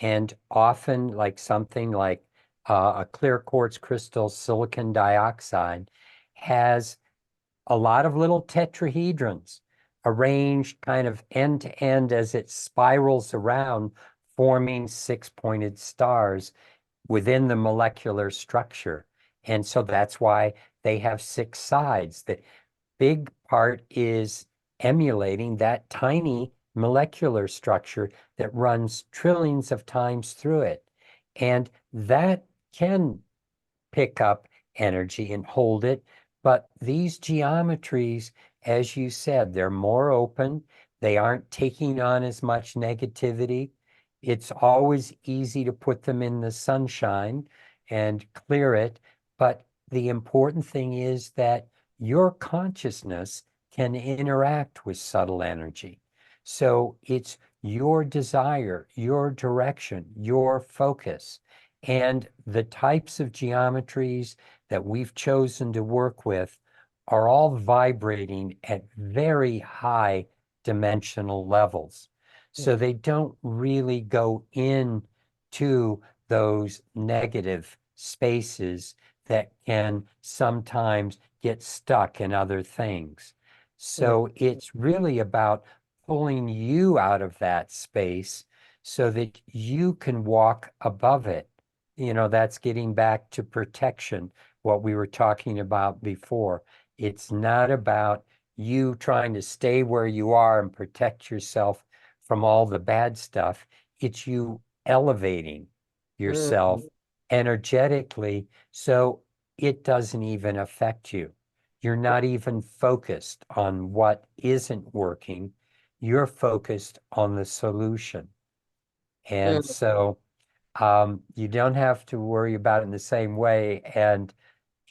Speaker 3: and often like something like a clear quartz crystal, silicon dioxide, has a lot of little tetrahedrons arranged kind of end to end as it spirals around, forming six-pointed stars within the molecular structure. And so that's why they have six sides. The big part is emulating that tiny molecular structure that runs trillions of times through it. And that can pick up energy and hold it. But these geometries, as you said, they're more open. They aren't taking on as much negativity. It's always easy to put them in the sunshine and clear it. But the important thing is that your consciousness can interact with subtle energy. So it's your desire, your direction, your focus. And the types of geometries that we've chosen to work with are all vibrating at very high dimensional levels. So they don't really go into those negative spaces that can sometimes get stuck in other things. So it's really about pulling you out of that space so that you can walk above it. You know, that's getting back to protection, what we were talking about before. It's not about you trying to stay where you are and protect yourself from all the bad stuff. It's you elevating yourself energetically so it doesn't even affect you. You're not even focused on what isn't working. You're focused on the solution. And
Speaker 1: Mm.
Speaker 3: so you don't have to worry about it in the same way. And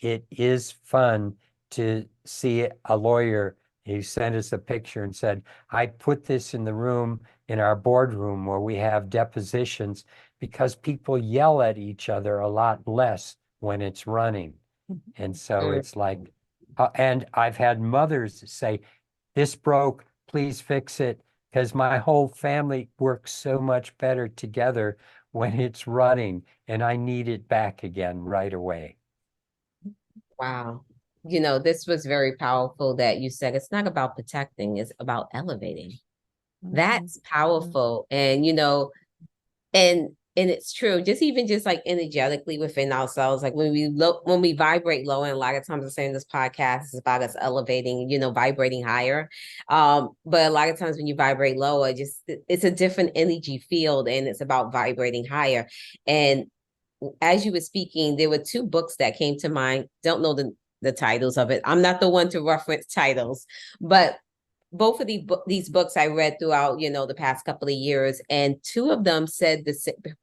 Speaker 3: it is fun to see a lawyer who sent us a picture and said, I put this in the room in our boardroom where we have depositions because people yell at each other a lot less when it's running. And so
Speaker 1: Mm.
Speaker 3: it's like, and I've had mothers say, this broke, please fix it, because my whole family works so much better together when it's running, and I need it back again right away.
Speaker 1: Wow. You know, this was very powerful that you said it's not about protecting, it's about elevating.
Speaker 2: Mhm.
Speaker 1: That's powerful. And you know, and it's true, just even just like energetically within ourselves, like when we vibrate low, and a lot of times I'm saying this podcast is about us elevating, you know, vibrating higher. But a lot of times when you vibrate lower, just it's a different energy field and it's about vibrating higher. And as you were speaking, there were two books that came to mind. Don't know the titles of it. I'm not the one to reference titles, but both of these books I read throughout, you know, the past couple of years, and two of them said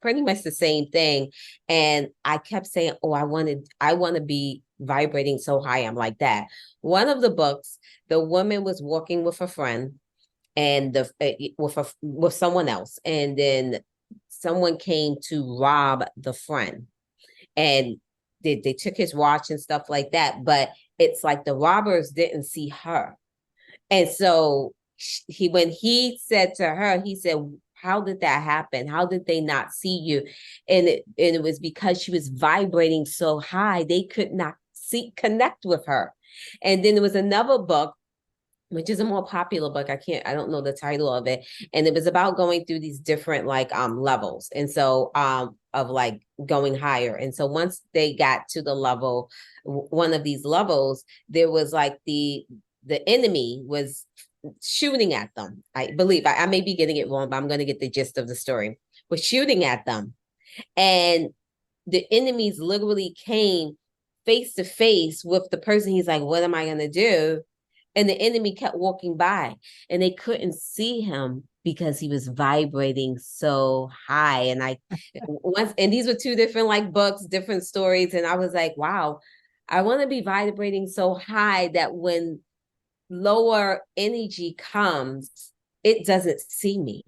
Speaker 1: pretty much the same thing. And I kept saying, "Oh, I want to be vibrating so high." I'm like that. One of the books, the woman was walking with a friend, and with someone else, and then someone came to rob the friend, and they took his watch and stuff like that. But it's like the robbers didn't see her, and so when he said to her, he said, how did that happen? How did they not see you? And it was because she was vibrating so high, they could not connect with her. And then there was another book, which is a more popular book. I don't know the title of it. And it was about going through these different like levels. And so of like going higher. And so once they got to the level, one of these levels, there was like the enemy was shooting at them. I believe I may be getting it wrong, but I'm going to get the gist of the story. Was shooting at them, and the enemies literally came face to face with the person. He's like, "What am I going to do?" And the enemy kept walking by, and they couldn't see him because he was vibrating so high. And these were two different like books, different stories, and I was like, "Wow, I want to be vibrating so high that when lower energy comes, it doesn't see me.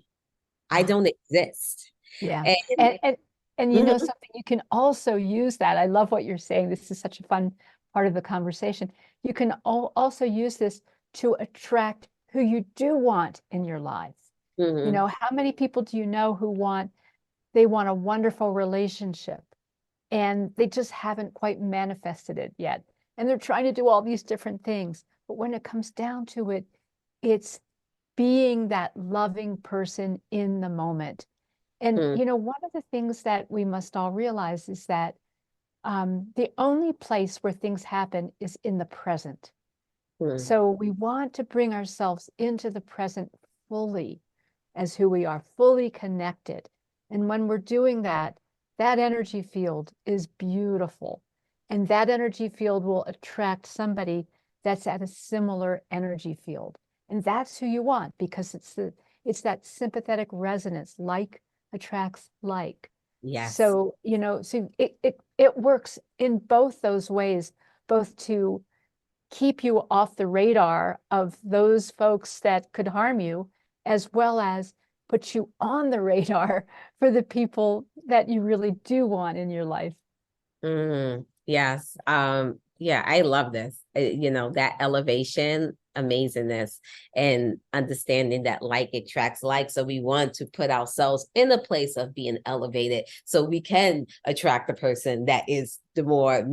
Speaker 1: I don't exist."
Speaker 2: Yeah.
Speaker 1: And
Speaker 2: And you know
Speaker 1: mhm,
Speaker 2: something, you can also use that. I love what you're saying. This is such a fun part of the conversation. You can also use this to attract who you do want in your life. You
Speaker 1: mhm,
Speaker 2: know, how many people do you know who they want a wonderful relationship and they just haven't quite manifested it yet. And they're trying to do all these different things. But when it comes down to it, it's being that loving person in the moment. And,
Speaker 1: mhm,
Speaker 2: you know, one of the things that we must all realize is that the only place where things happen is in the present.
Speaker 1: mhm,
Speaker 2: So we want to bring ourselves into the present fully as who we are, fully connected. And when we're doing that, that energy field is beautiful. And that energy field will attract somebody that's at a similar energy field. And that's who you want because it's that sympathetic resonance, like attracts like.
Speaker 1: yes.
Speaker 2: So, you know, so it works in both those ways, both to keep you off the radar of those folks that could harm you, as well as put you on the radar for the people that you really do want in your life.
Speaker 1: Yes. Yeah, I love this. You know, that elevation amazingness and understanding that like attracts like. So we want to put ourselves in a place of being elevated so we can attract a person that is the more,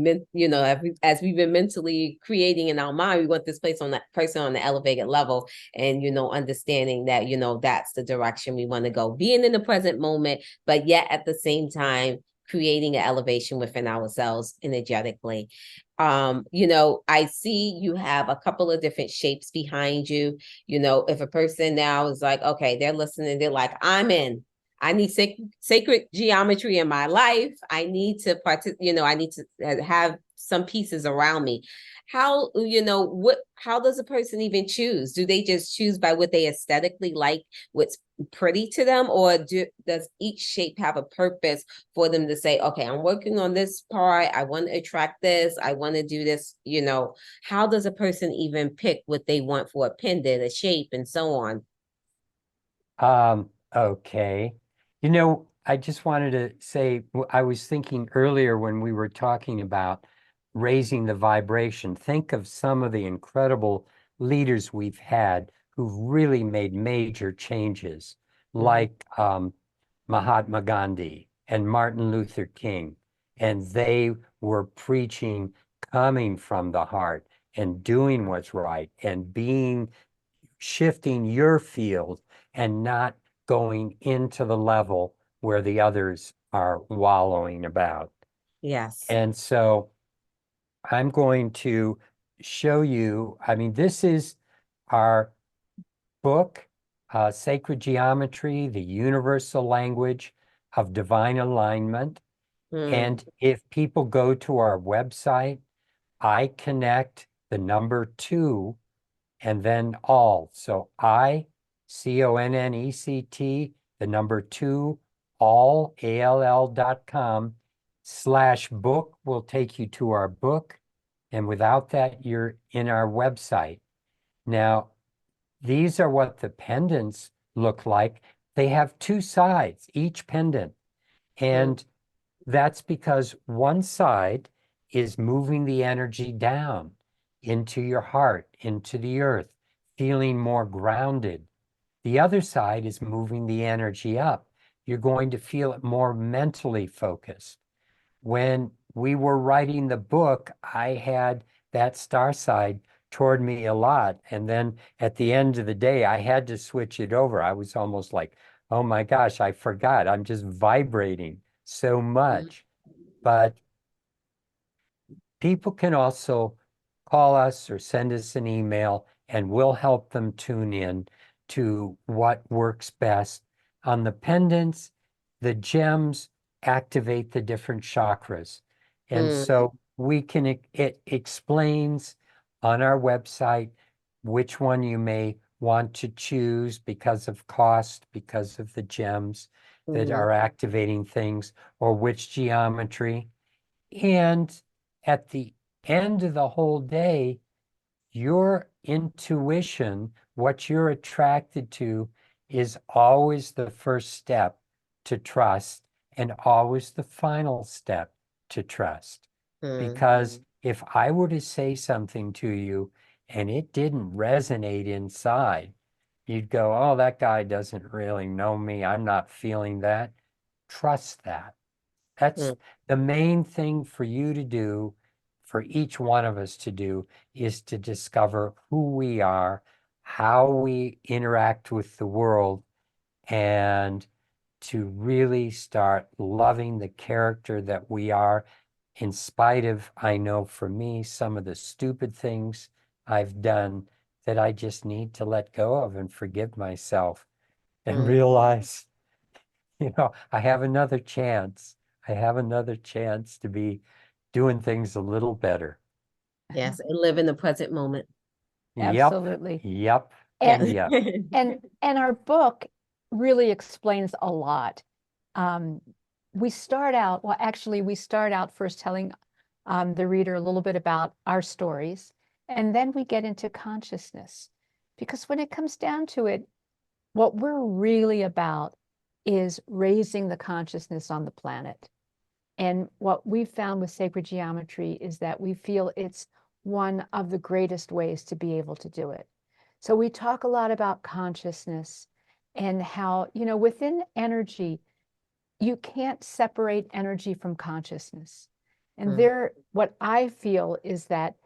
Speaker 1: as we've been mentally creating in our mind, we want this place on that person on the elevated level, and, understanding that, that's the direction we want to go, being in the present moment, but yet at the same time, creating an elevation within ourselves energetically. I see you have a couple of different shapes behind you. If a person now is like, okay, they're listening, they're like, I need sacred geometry in my life. I need to I need to have some pieces around me. How does a person even choose? Do they just choose by what they aesthetically like, what's pretty to them, or does each shape have a purpose for them to say, okay, I'm working on this part, I want to attract this, I want to do this? How does a person even pick what they want for a pendant, a shape, and so on?
Speaker 3: Okay. I just wanted to say, I was thinking earlier when we were talking about raising the vibration, think of some of the incredible leaders we've had who've really made major changes, like Mahatma Gandhi and Martin Luther King. And they were preaching coming from the heart and doing what's right and shifting your field and not going into the level where the others are wallowing about.
Speaker 1: Yes.
Speaker 3: And so I'm going to show you, this is our book, Sacred Geometry, the Universal Language of Divine Alignment. And if people go to our website, I connect the number 2 and then all. So ICONNECT, the number 2, all, ALL.com/book will take you to our book. And without that, you're in our website. Now, these are what the pendants look like. They have 2 sides, each pendant. And that's because one side is moving the energy down into your heart, into the earth, feeling more grounded. The other side is moving the energy up. You're going to feel it more mentally focused. When we were writing the book, I had that star side toward me a lot. And then at the end of the day, I had to switch it over. I was almost like, oh my gosh, I forgot. I'm just vibrating so much. But people can also call us or send us an email, and we'll help them tune in to what works best. On the pendants, the gems activate the different chakras. And so it explains on our website which one you may want to choose because of cost, because of the gems that are activating things, or which geometry. And at the end of the whole day, your intuition, what you're attracted to, is always the first step to trust and always the final step to trust. Because if I were to say something to you and it didn't resonate inside, you'd go, oh, that guy doesn't really know me. I'm not feeling that. Trust that. That's the main thing for you to do, for each one of us to do, is to discover who we are, how we interact with the world, and to really start loving the character that we are, in spite of, I know for me, some of the stupid things I've done that I just need to let go of and forgive myself and realize, I have another chance. I have another chance to be doing things a little better.
Speaker 1: Yes, and live in the present moment.
Speaker 3: Yep,
Speaker 2: Absolutely.
Speaker 3: yep,
Speaker 2: And
Speaker 3: yep.
Speaker 2: and our book really explains a lot. We start out, well, actually, we start out first telling the reader a little bit about our stories, and then we get into consciousness. Because when it comes down to it, what we're really about is raising the consciousness on the planet. And what we've found with sacred geometry is that we feel it's one of the greatest ways to be able to do it. So we talk a lot about consciousness and how, within energy, you can't separate energy from consciousness. And
Speaker 1: Mm,
Speaker 2: what I feel is that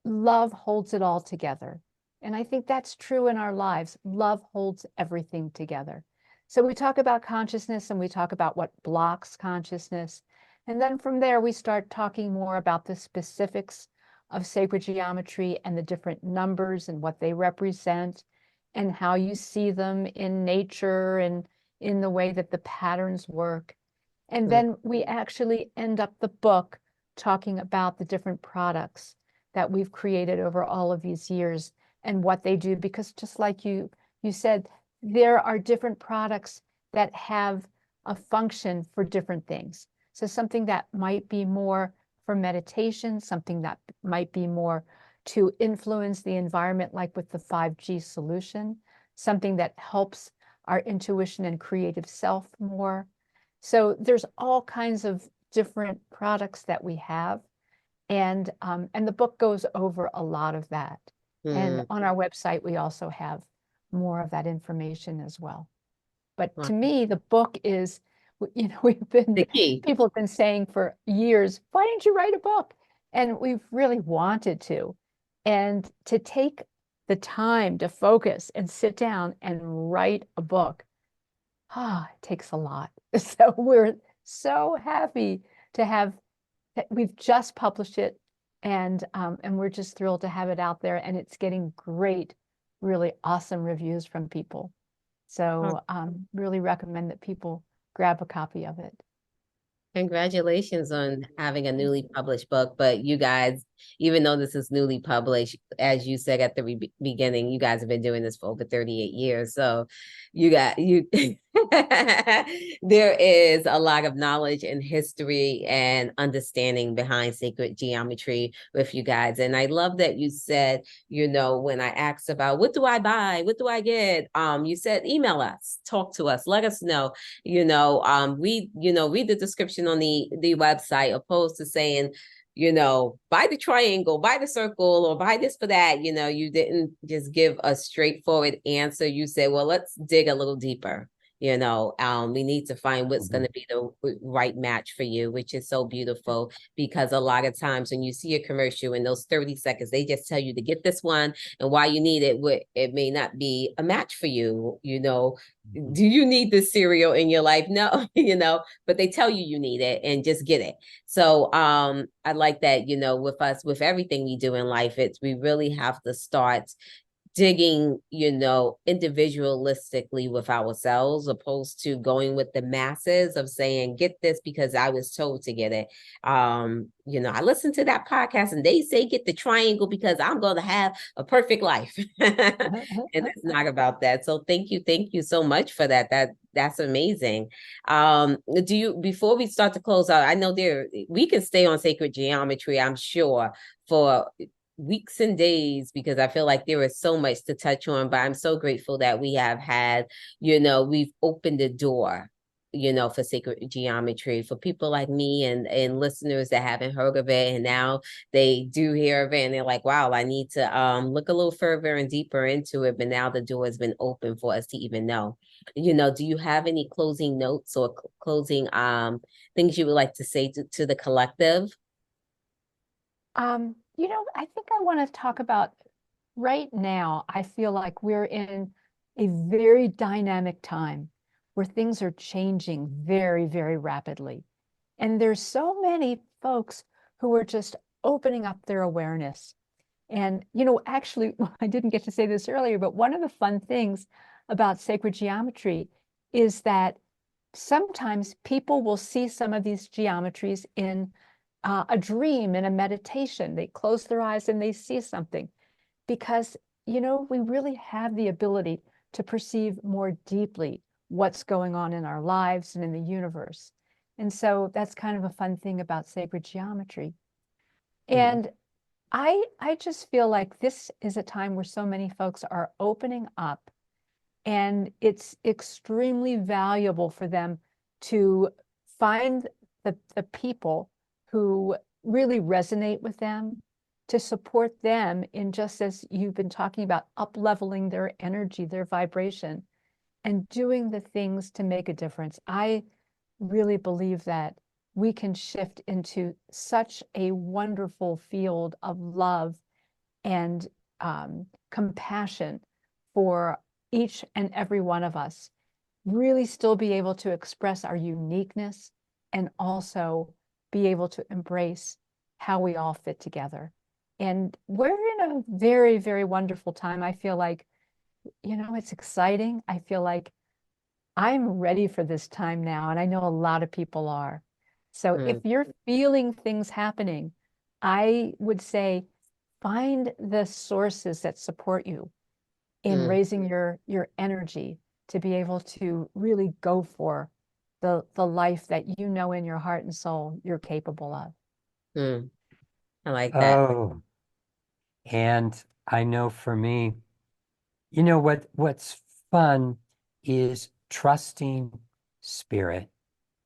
Speaker 2: love holds it all together. And I think that's true in our lives. Love holds everything together. So we talk about consciousness and we talk about what blocks consciousness. And then from there, we start talking more about the specifics of sacred geometry and the different numbers and what they represent and how you see them in nature and in the way that the patterns work. And
Speaker 1: mm,
Speaker 2: then we actually end up the book talking about the different products that we've created over all of these years and what they do, because just like you said, there are different products that have a function for different things. So something that might be more for meditation, something that might be more to influence the environment, like with the 5G solution, something that helps our intuition and creative self more. So there's all kinds of different products that we have. And the book goes over a lot of that. And
Speaker 1: mm.
Speaker 2: on our website, we also have more of that information as well. But
Speaker 1: Wow.
Speaker 2: to me, the book is,
Speaker 1: The key.
Speaker 2: people have been saying for years, why didn't you write a book? And we've really wanted to. And to take the time to focus and sit down and write a book, it takes a lot. So we're so happy to have we've just published it, and we're just thrilled to have it out there, and it's getting great, really awesome reviews from people. So really recommend that people grab a copy of it.
Speaker 1: Congratulations on having a
Speaker 2: Thank
Speaker 1: newly
Speaker 2: you.
Speaker 1: published book. But you guys, even though this is newly published, as you said at the beginning, you guys have been doing this for over 38 years. So you there is a lot of knowledge and history and understanding behind sacred geometry with you guys. And I love that you said, when I asked about what do I buy, what do I get? You said email us, talk to us, let us know. Read the description on the website, opposed to saying, buy the triangle, buy the circle, or buy this for that. You didn't just give a straightforward answer. You said, well, let's dig a little deeper. We need to find what's going to be the right match for you, which is so beautiful, because a lot of times when you see a commercial in those 30 seconds, they just tell you to get this one and why you need it. It may not be a match for you. Do you need this cereal in your life? No, but they tell you need it and just get it. So I like that, with us, with everything we do in life, we really have to start digging, individualistically with ourselves, opposed to going with the masses of saying, get this because I was told to get it. I listened to that podcast and they say get the triangle because I'm going to have a perfect life. And it's not about that. So thank you so much for that. That's amazing. Before we start to close out, I know we can stay on sacred geometry, I'm sure, for weeks and days, because I feel like there is so much to touch on, but I'm so grateful that we have had, we've opened the door, for sacred geometry for people like me and listeners that haven't heard of it. And now they do hear of it and they're like, wow, I need to look a little further and deeper into it. But now the door has been open for us to even know. Do you have any closing notes or closing things you would like to say to the collective?
Speaker 2: I think I want to talk about right now. I feel like we're in a very dynamic time where things are changing very, very rapidly. And there's so many folks who are just opening up their awareness. And, actually, I didn't get to say this earlier, but one of the fun things about sacred geometry is that sometimes people will see some of these geometries in a dream, in a meditation. They close their eyes and they see something because, we really have the ability to perceive more deeply what's going on in our lives and in the universe. And so that's kind of a fun thing about sacred geometry. And I just feel like this is a time where so many folks are opening up, and it's extremely valuable for them to find the people who really resonate with them, to support them in, just as you've been talking about, up-leveling their energy, their vibration, and doing the things to make a difference. I really believe that we can shift into such a wonderful field of love and compassion for each and every one of us, really still be able to express our uniqueness and also be able to embrace how we all fit together. And we're in a very, very wonderful time. I feel like, it's exciting. I feel like I'm ready for this time now, and I know a lot of people are. So if
Speaker 1: Mm,
Speaker 2: you're feeling things happening, I would say find the sources that support you in
Speaker 1: mm,
Speaker 2: raising your energy to be able to really go for the life that you know in your heart and soul you're capable of.
Speaker 1: mm. I like that.
Speaker 3: Oh, and I know for me, what's fun is trusting spirit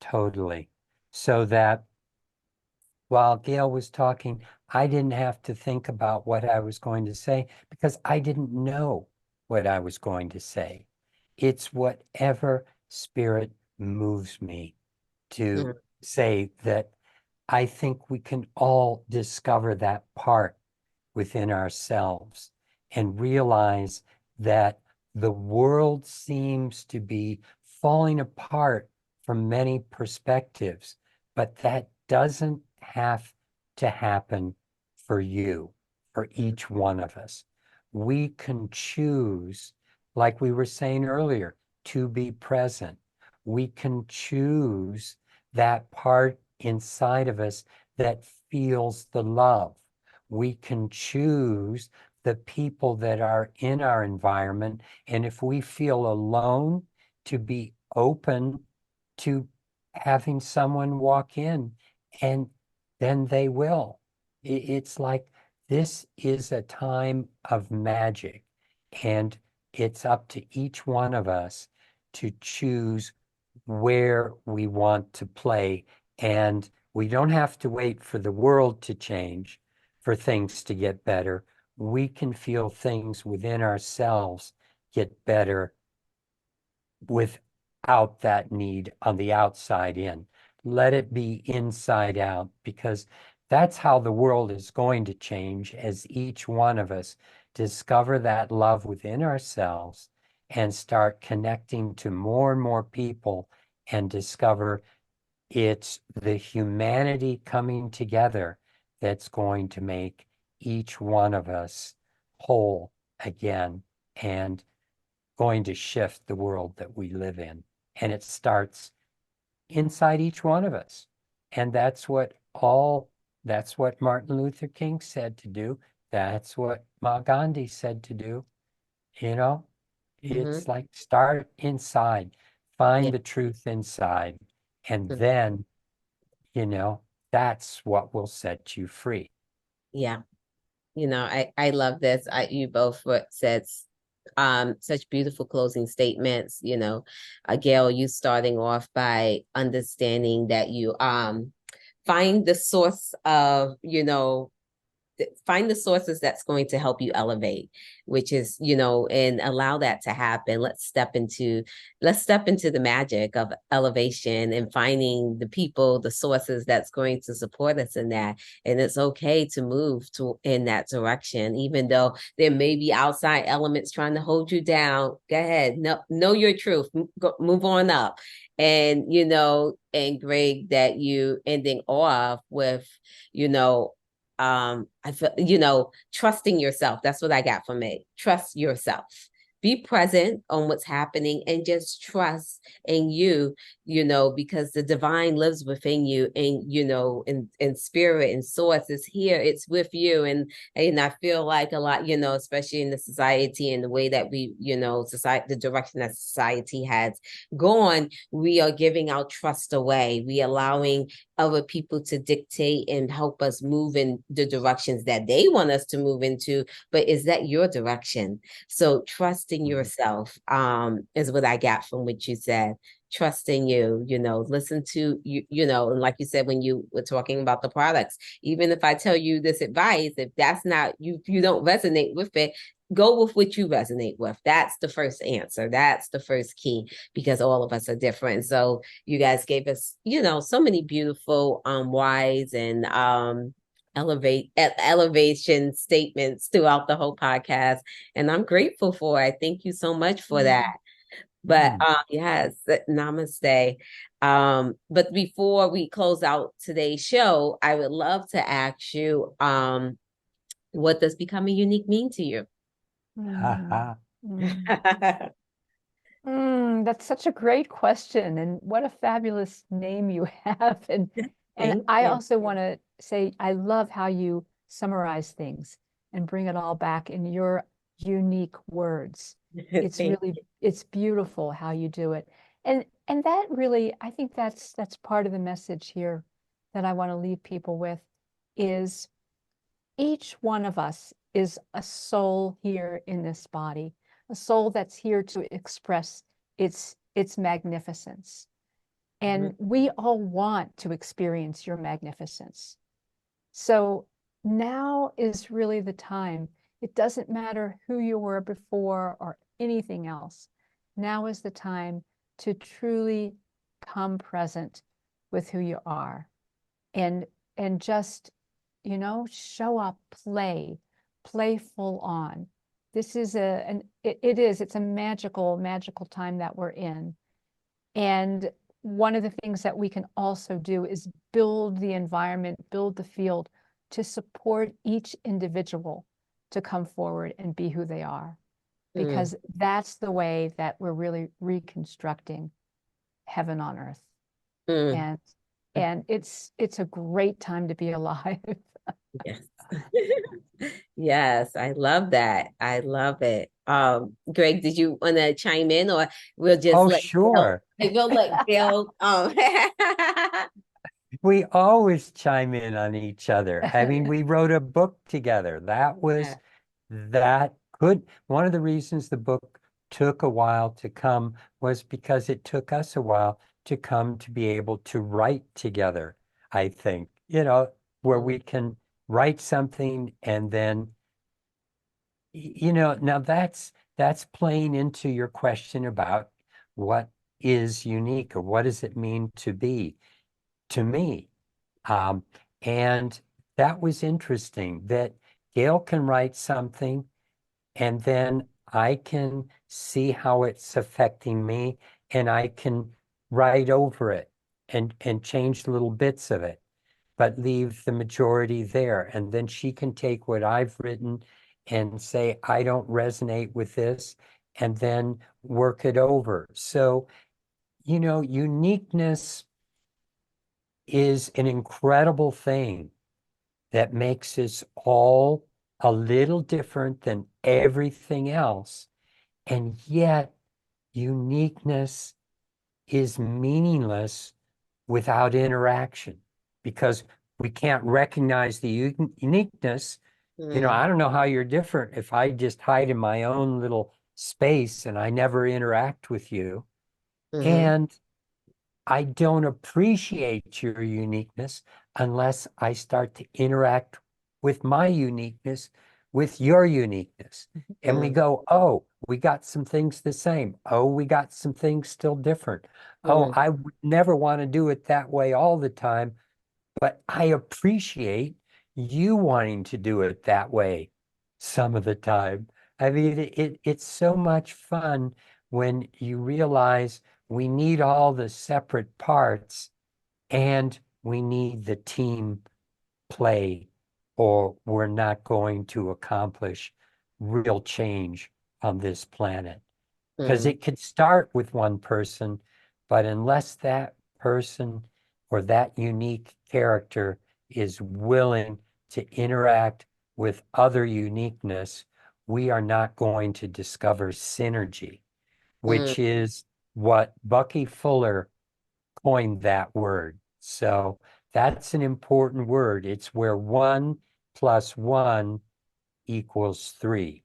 Speaker 3: totally. So that while Gail was talking, I didn't have to think about what I was going to say because I didn't know what I was going to say. It's whatever spirit moves me to
Speaker 1: Mm,
Speaker 3: say. That I think we can all discover that part within ourselves and realize that the world seems to be falling apart from many perspectives, but that doesn't have to happen for you, for each one of us. We can choose, like we were saying earlier, to be present. We can choose that part inside of us that feels the love. We can choose the people that are in our environment. And if we feel alone, to be open to having someone walk in, and then they will. It's like this is a time of magic, and it's up to each one of us to choose where we want to play. And we don't have to wait for the world to change for things to get better. We can feel things within ourselves get better without that need on the outside in. Let it be inside out, because that's how the world is going to change, as each one of us discover that love within ourselves and start connecting to more and more people and discover it's the humanity coming together that's going to make each one of us whole again and going to shift the world that we live in. And it starts inside each one of us. And that's what Martin Luther King said to do. That's what Ma Gandhi said to do. You know,
Speaker 1: mm-hmm.
Speaker 3: it's like start inside,
Speaker 1: Yeah.
Speaker 3: find the truth inside, and
Speaker 1: Mm,
Speaker 3: then, that's what will set you free.
Speaker 1: yeah. I love this. You both said such beautiful closing statements. Gail, you starting off by understanding that you find the source of, find the sources that's going to help you elevate, which is, and allow that to happen. Let's step into the magic of elevation and finding the people, the sources that's going to support us in that. And it's okay to move to in that direction, even though there may be outside elements trying to hold you down. Go ahead, know your truth. Move on up. And and Greg, that you ending off with, you know I feel, trusting yourself. That's what I got from it. Trust yourself. Be present on what's happening and just trust in you, because the divine lives within you, and in spirit and source is here. It's with you. And I feel like a lot, especially in the society and the way that we, society, the direction that society has gone, we are giving our trust away. We allowing other people to dictate and help us move in the directions that they want us to move into. But is that your direction? So trusting
Speaker 3: Mhm.
Speaker 1: yourself is what I got from what you said. trust in you, listen to you, and like you said, when you were talking about the products, even if I tell you this advice, if that's not you, if you don't resonate with it, go with what you resonate with. That's the first answer. That's the first key, because all of us are different. So you guys gave us, so many beautiful wise and elevation statements throughout the whole podcast. And I'm grateful for it. Thank you so much for that. But yes, namaste. But before we close out today's show, I would love to ask you, what does becoming unique mean to you?
Speaker 2: Mm, mm. That's such a great question, and what a fabulous name you have. And
Speaker 1: Thank
Speaker 2: I
Speaker 1: you.
Speaker 2: also want to say I love how you summarize things and bring it all back in your unique words. It's
Speaker 1: Thank
Speaker 2: really it's beautiful how you do it. And that really, I think that's part of the message here that I want to leave people with is each one of us is a soul here in this body, a soul that's here to express its magnificence.
Speaker 1: you.
Speaker 2: And we all want to experience your magnificence. So now is really the time. It doesn't matter who you were before or anything else. Now is the time to truly come present with who you are and just show up, play full on. This is it's a magical time that we're in. And one of the things that we can also do is build the environment, build the field to support each individual to come forward and be who they are,
Speaker 1: Mm,
Speaker 2: because that's the way that we're really reconstructing heaven on earth.
Speaker 1: mm,
Speaker 2: And it's a great time to be alive.
Speaker 1: yes. Yes, I love that. I love it. Greg, did you want to chime in, or we'll just
Speaker 3: Oh,
Speaker 1: let Gail,
Speaker 3: sure.
Speaker 1: we'll let Gail
Speaker 3: We always chime in on each other. I mean, we wrote a book together.
Speaker 1: Yeah.
Speaker 3: That could, one of the reasons the book took a while to come was because it took us a while to come to be able to write together, I think, where we can write something and then, now that's playing into your question about what is unique or what does it mean to be to me. Um, and that was interesting that Gail can write something and then I can see how it's affecting me and I can write over it and change little bits of it, but leave the majority there. And then she can take what I've written and say, I don't resonate with this, and then work it over. So, uniqueness is an incredible thing that makes us all a little different than everything else. And yet, uniqueness is meaningless without interaction because we can't recognize the uniqueness.
Speaker 1: Mm,
Speaker 3: I don't know how you're different if I just hide in my own little space and I never interact with you.
Speaker 1: mm-hmm,
Speaker 3: And I don't appreciate your uniqueness unless I start to interact with my uniqueness, with your uniqueness. And we
Speaker 1: mm,
Speaker 3: go, oh, we got some things the same. Oh, we got some things still different. Oh,
Speaker 1: mm,
Speaker 3: I would never want to do it that way all the time, but I appreciate you wanting to do it that way some of the time. I mean, it's so much fun when you realize we need all the separate parts and we need the team play, or we're not going to accomplish real change on this planet. Because
Speaker 1: mm,
Speaker 3: it could start with one person, but unless that person or that unique character is willing to interact with other uniqueness, we are not going to discover synergy,
Speaker 1: mm,
Speaker 3: which is what Bucky Fuller coined that word. So that's an important word. It's where 1 + 1 = 3.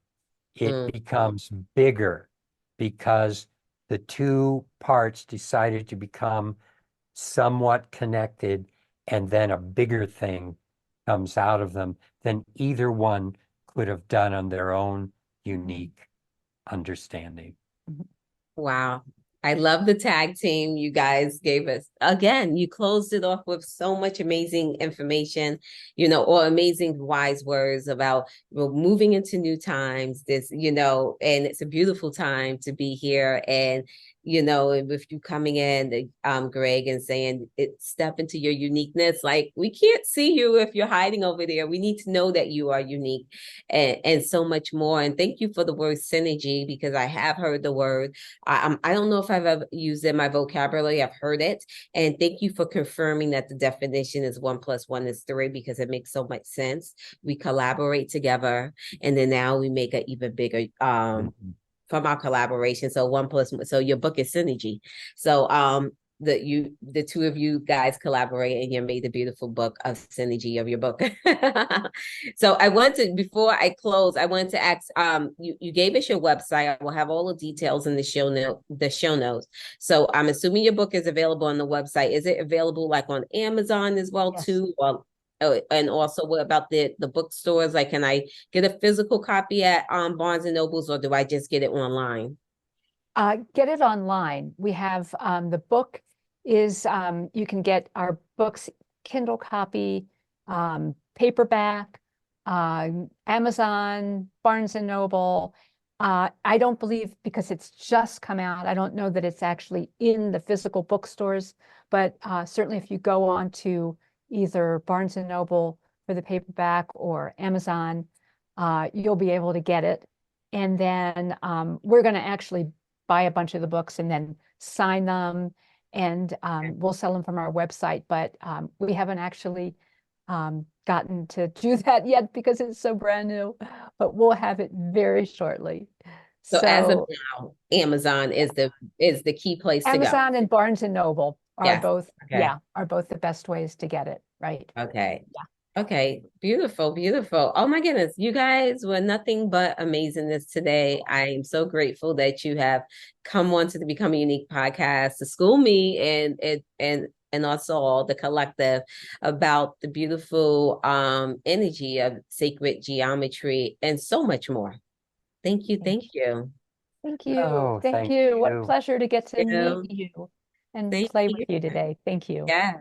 Speaker 3: It
Speaker 1: mm,
Speaker 3: becomes bigger because the two parts decided to become somewhat connected, and then a bigger thing comes out of them than either one could have done on their own unique understanding.
Speaker 1: Wow. I love the tag team you guys gave us. Again, you closed it off with so much amazing information, or amazing wise words about moving into new times. And it's a beautiful time to be here. And, with you coming in, Greg, and saying step into your uniqueness. Like, we can't see you if you're hiding over there. We need to know that you are unique and so much more. And thank you for the word synergy, because I have heard the word. I don't know if I've ever used it in my vocabulary. I've heard it. And thank you for confirming that the definition is 1+1 is 3, because it makes so much sense. We collaborate together, and then now we make an even bigger from our collaboration. So so your book is synergy. So the two of you guys collaborate, and you made the beautiful book of synergy of your book. So before I close, I wanted to ask, you gave us your website. I will have all the details in the show notes. So I'm assuming your book is available on the website. Is it available like on Amazon as well too? And also, what about the bookstores? Like, can I get a physical copy at Barnes and Nobles, or do I just get it online?
Speaker 2: Get it online. We have the book is you can get our books Kindle copy, paperback, Amazon, Barnes and Noble. I don't believe, because it's just come out, I don't know that it's actually in the physical bookstores, but certainly if you go on to either Barnes and Noble for the paperback or Amazon, you'll be able to get it. And then we're going to actually buy a bunch of the books and then sign them, and we'll sell them from our website. But we haven't actually gotten to do that yet because it's so brand new, but we'll have it very shortly.
Speaker 1: So as of now, Amazon is the key place to go.
Speaker 2: Amazon and Barnes and Noble are
Speaker 1: Yes.
Speaker 2: both,
Speaker 1: Okay.
Speaker 2: are both the best ways to get it, right?
Speaker 1: Okay. Okay. Beautiful, beautiful. Oh my goodness. You guys were nothing but amazingness today. I am so grateful that you have come on to the Become Unique podcast to school me and also all the collective about the beautiful energy of sacred geometry and so much more. Thank you. Thank you.
Speaker 2: Thank you.
Speaker 3: Oh,
Speaker 2: Thank
Speaker 3: thank
Speaker 2: you. What a
Speaker 3: you.
Speaker 2: pleasure to get to
Speaker 1: You.
Speaker 2: meet you and
Speaker 1: Thank
Speaker 2: play
Speaker 1: you.
Speaker 2: with you today. Thank you.
Speaker 1: Yes.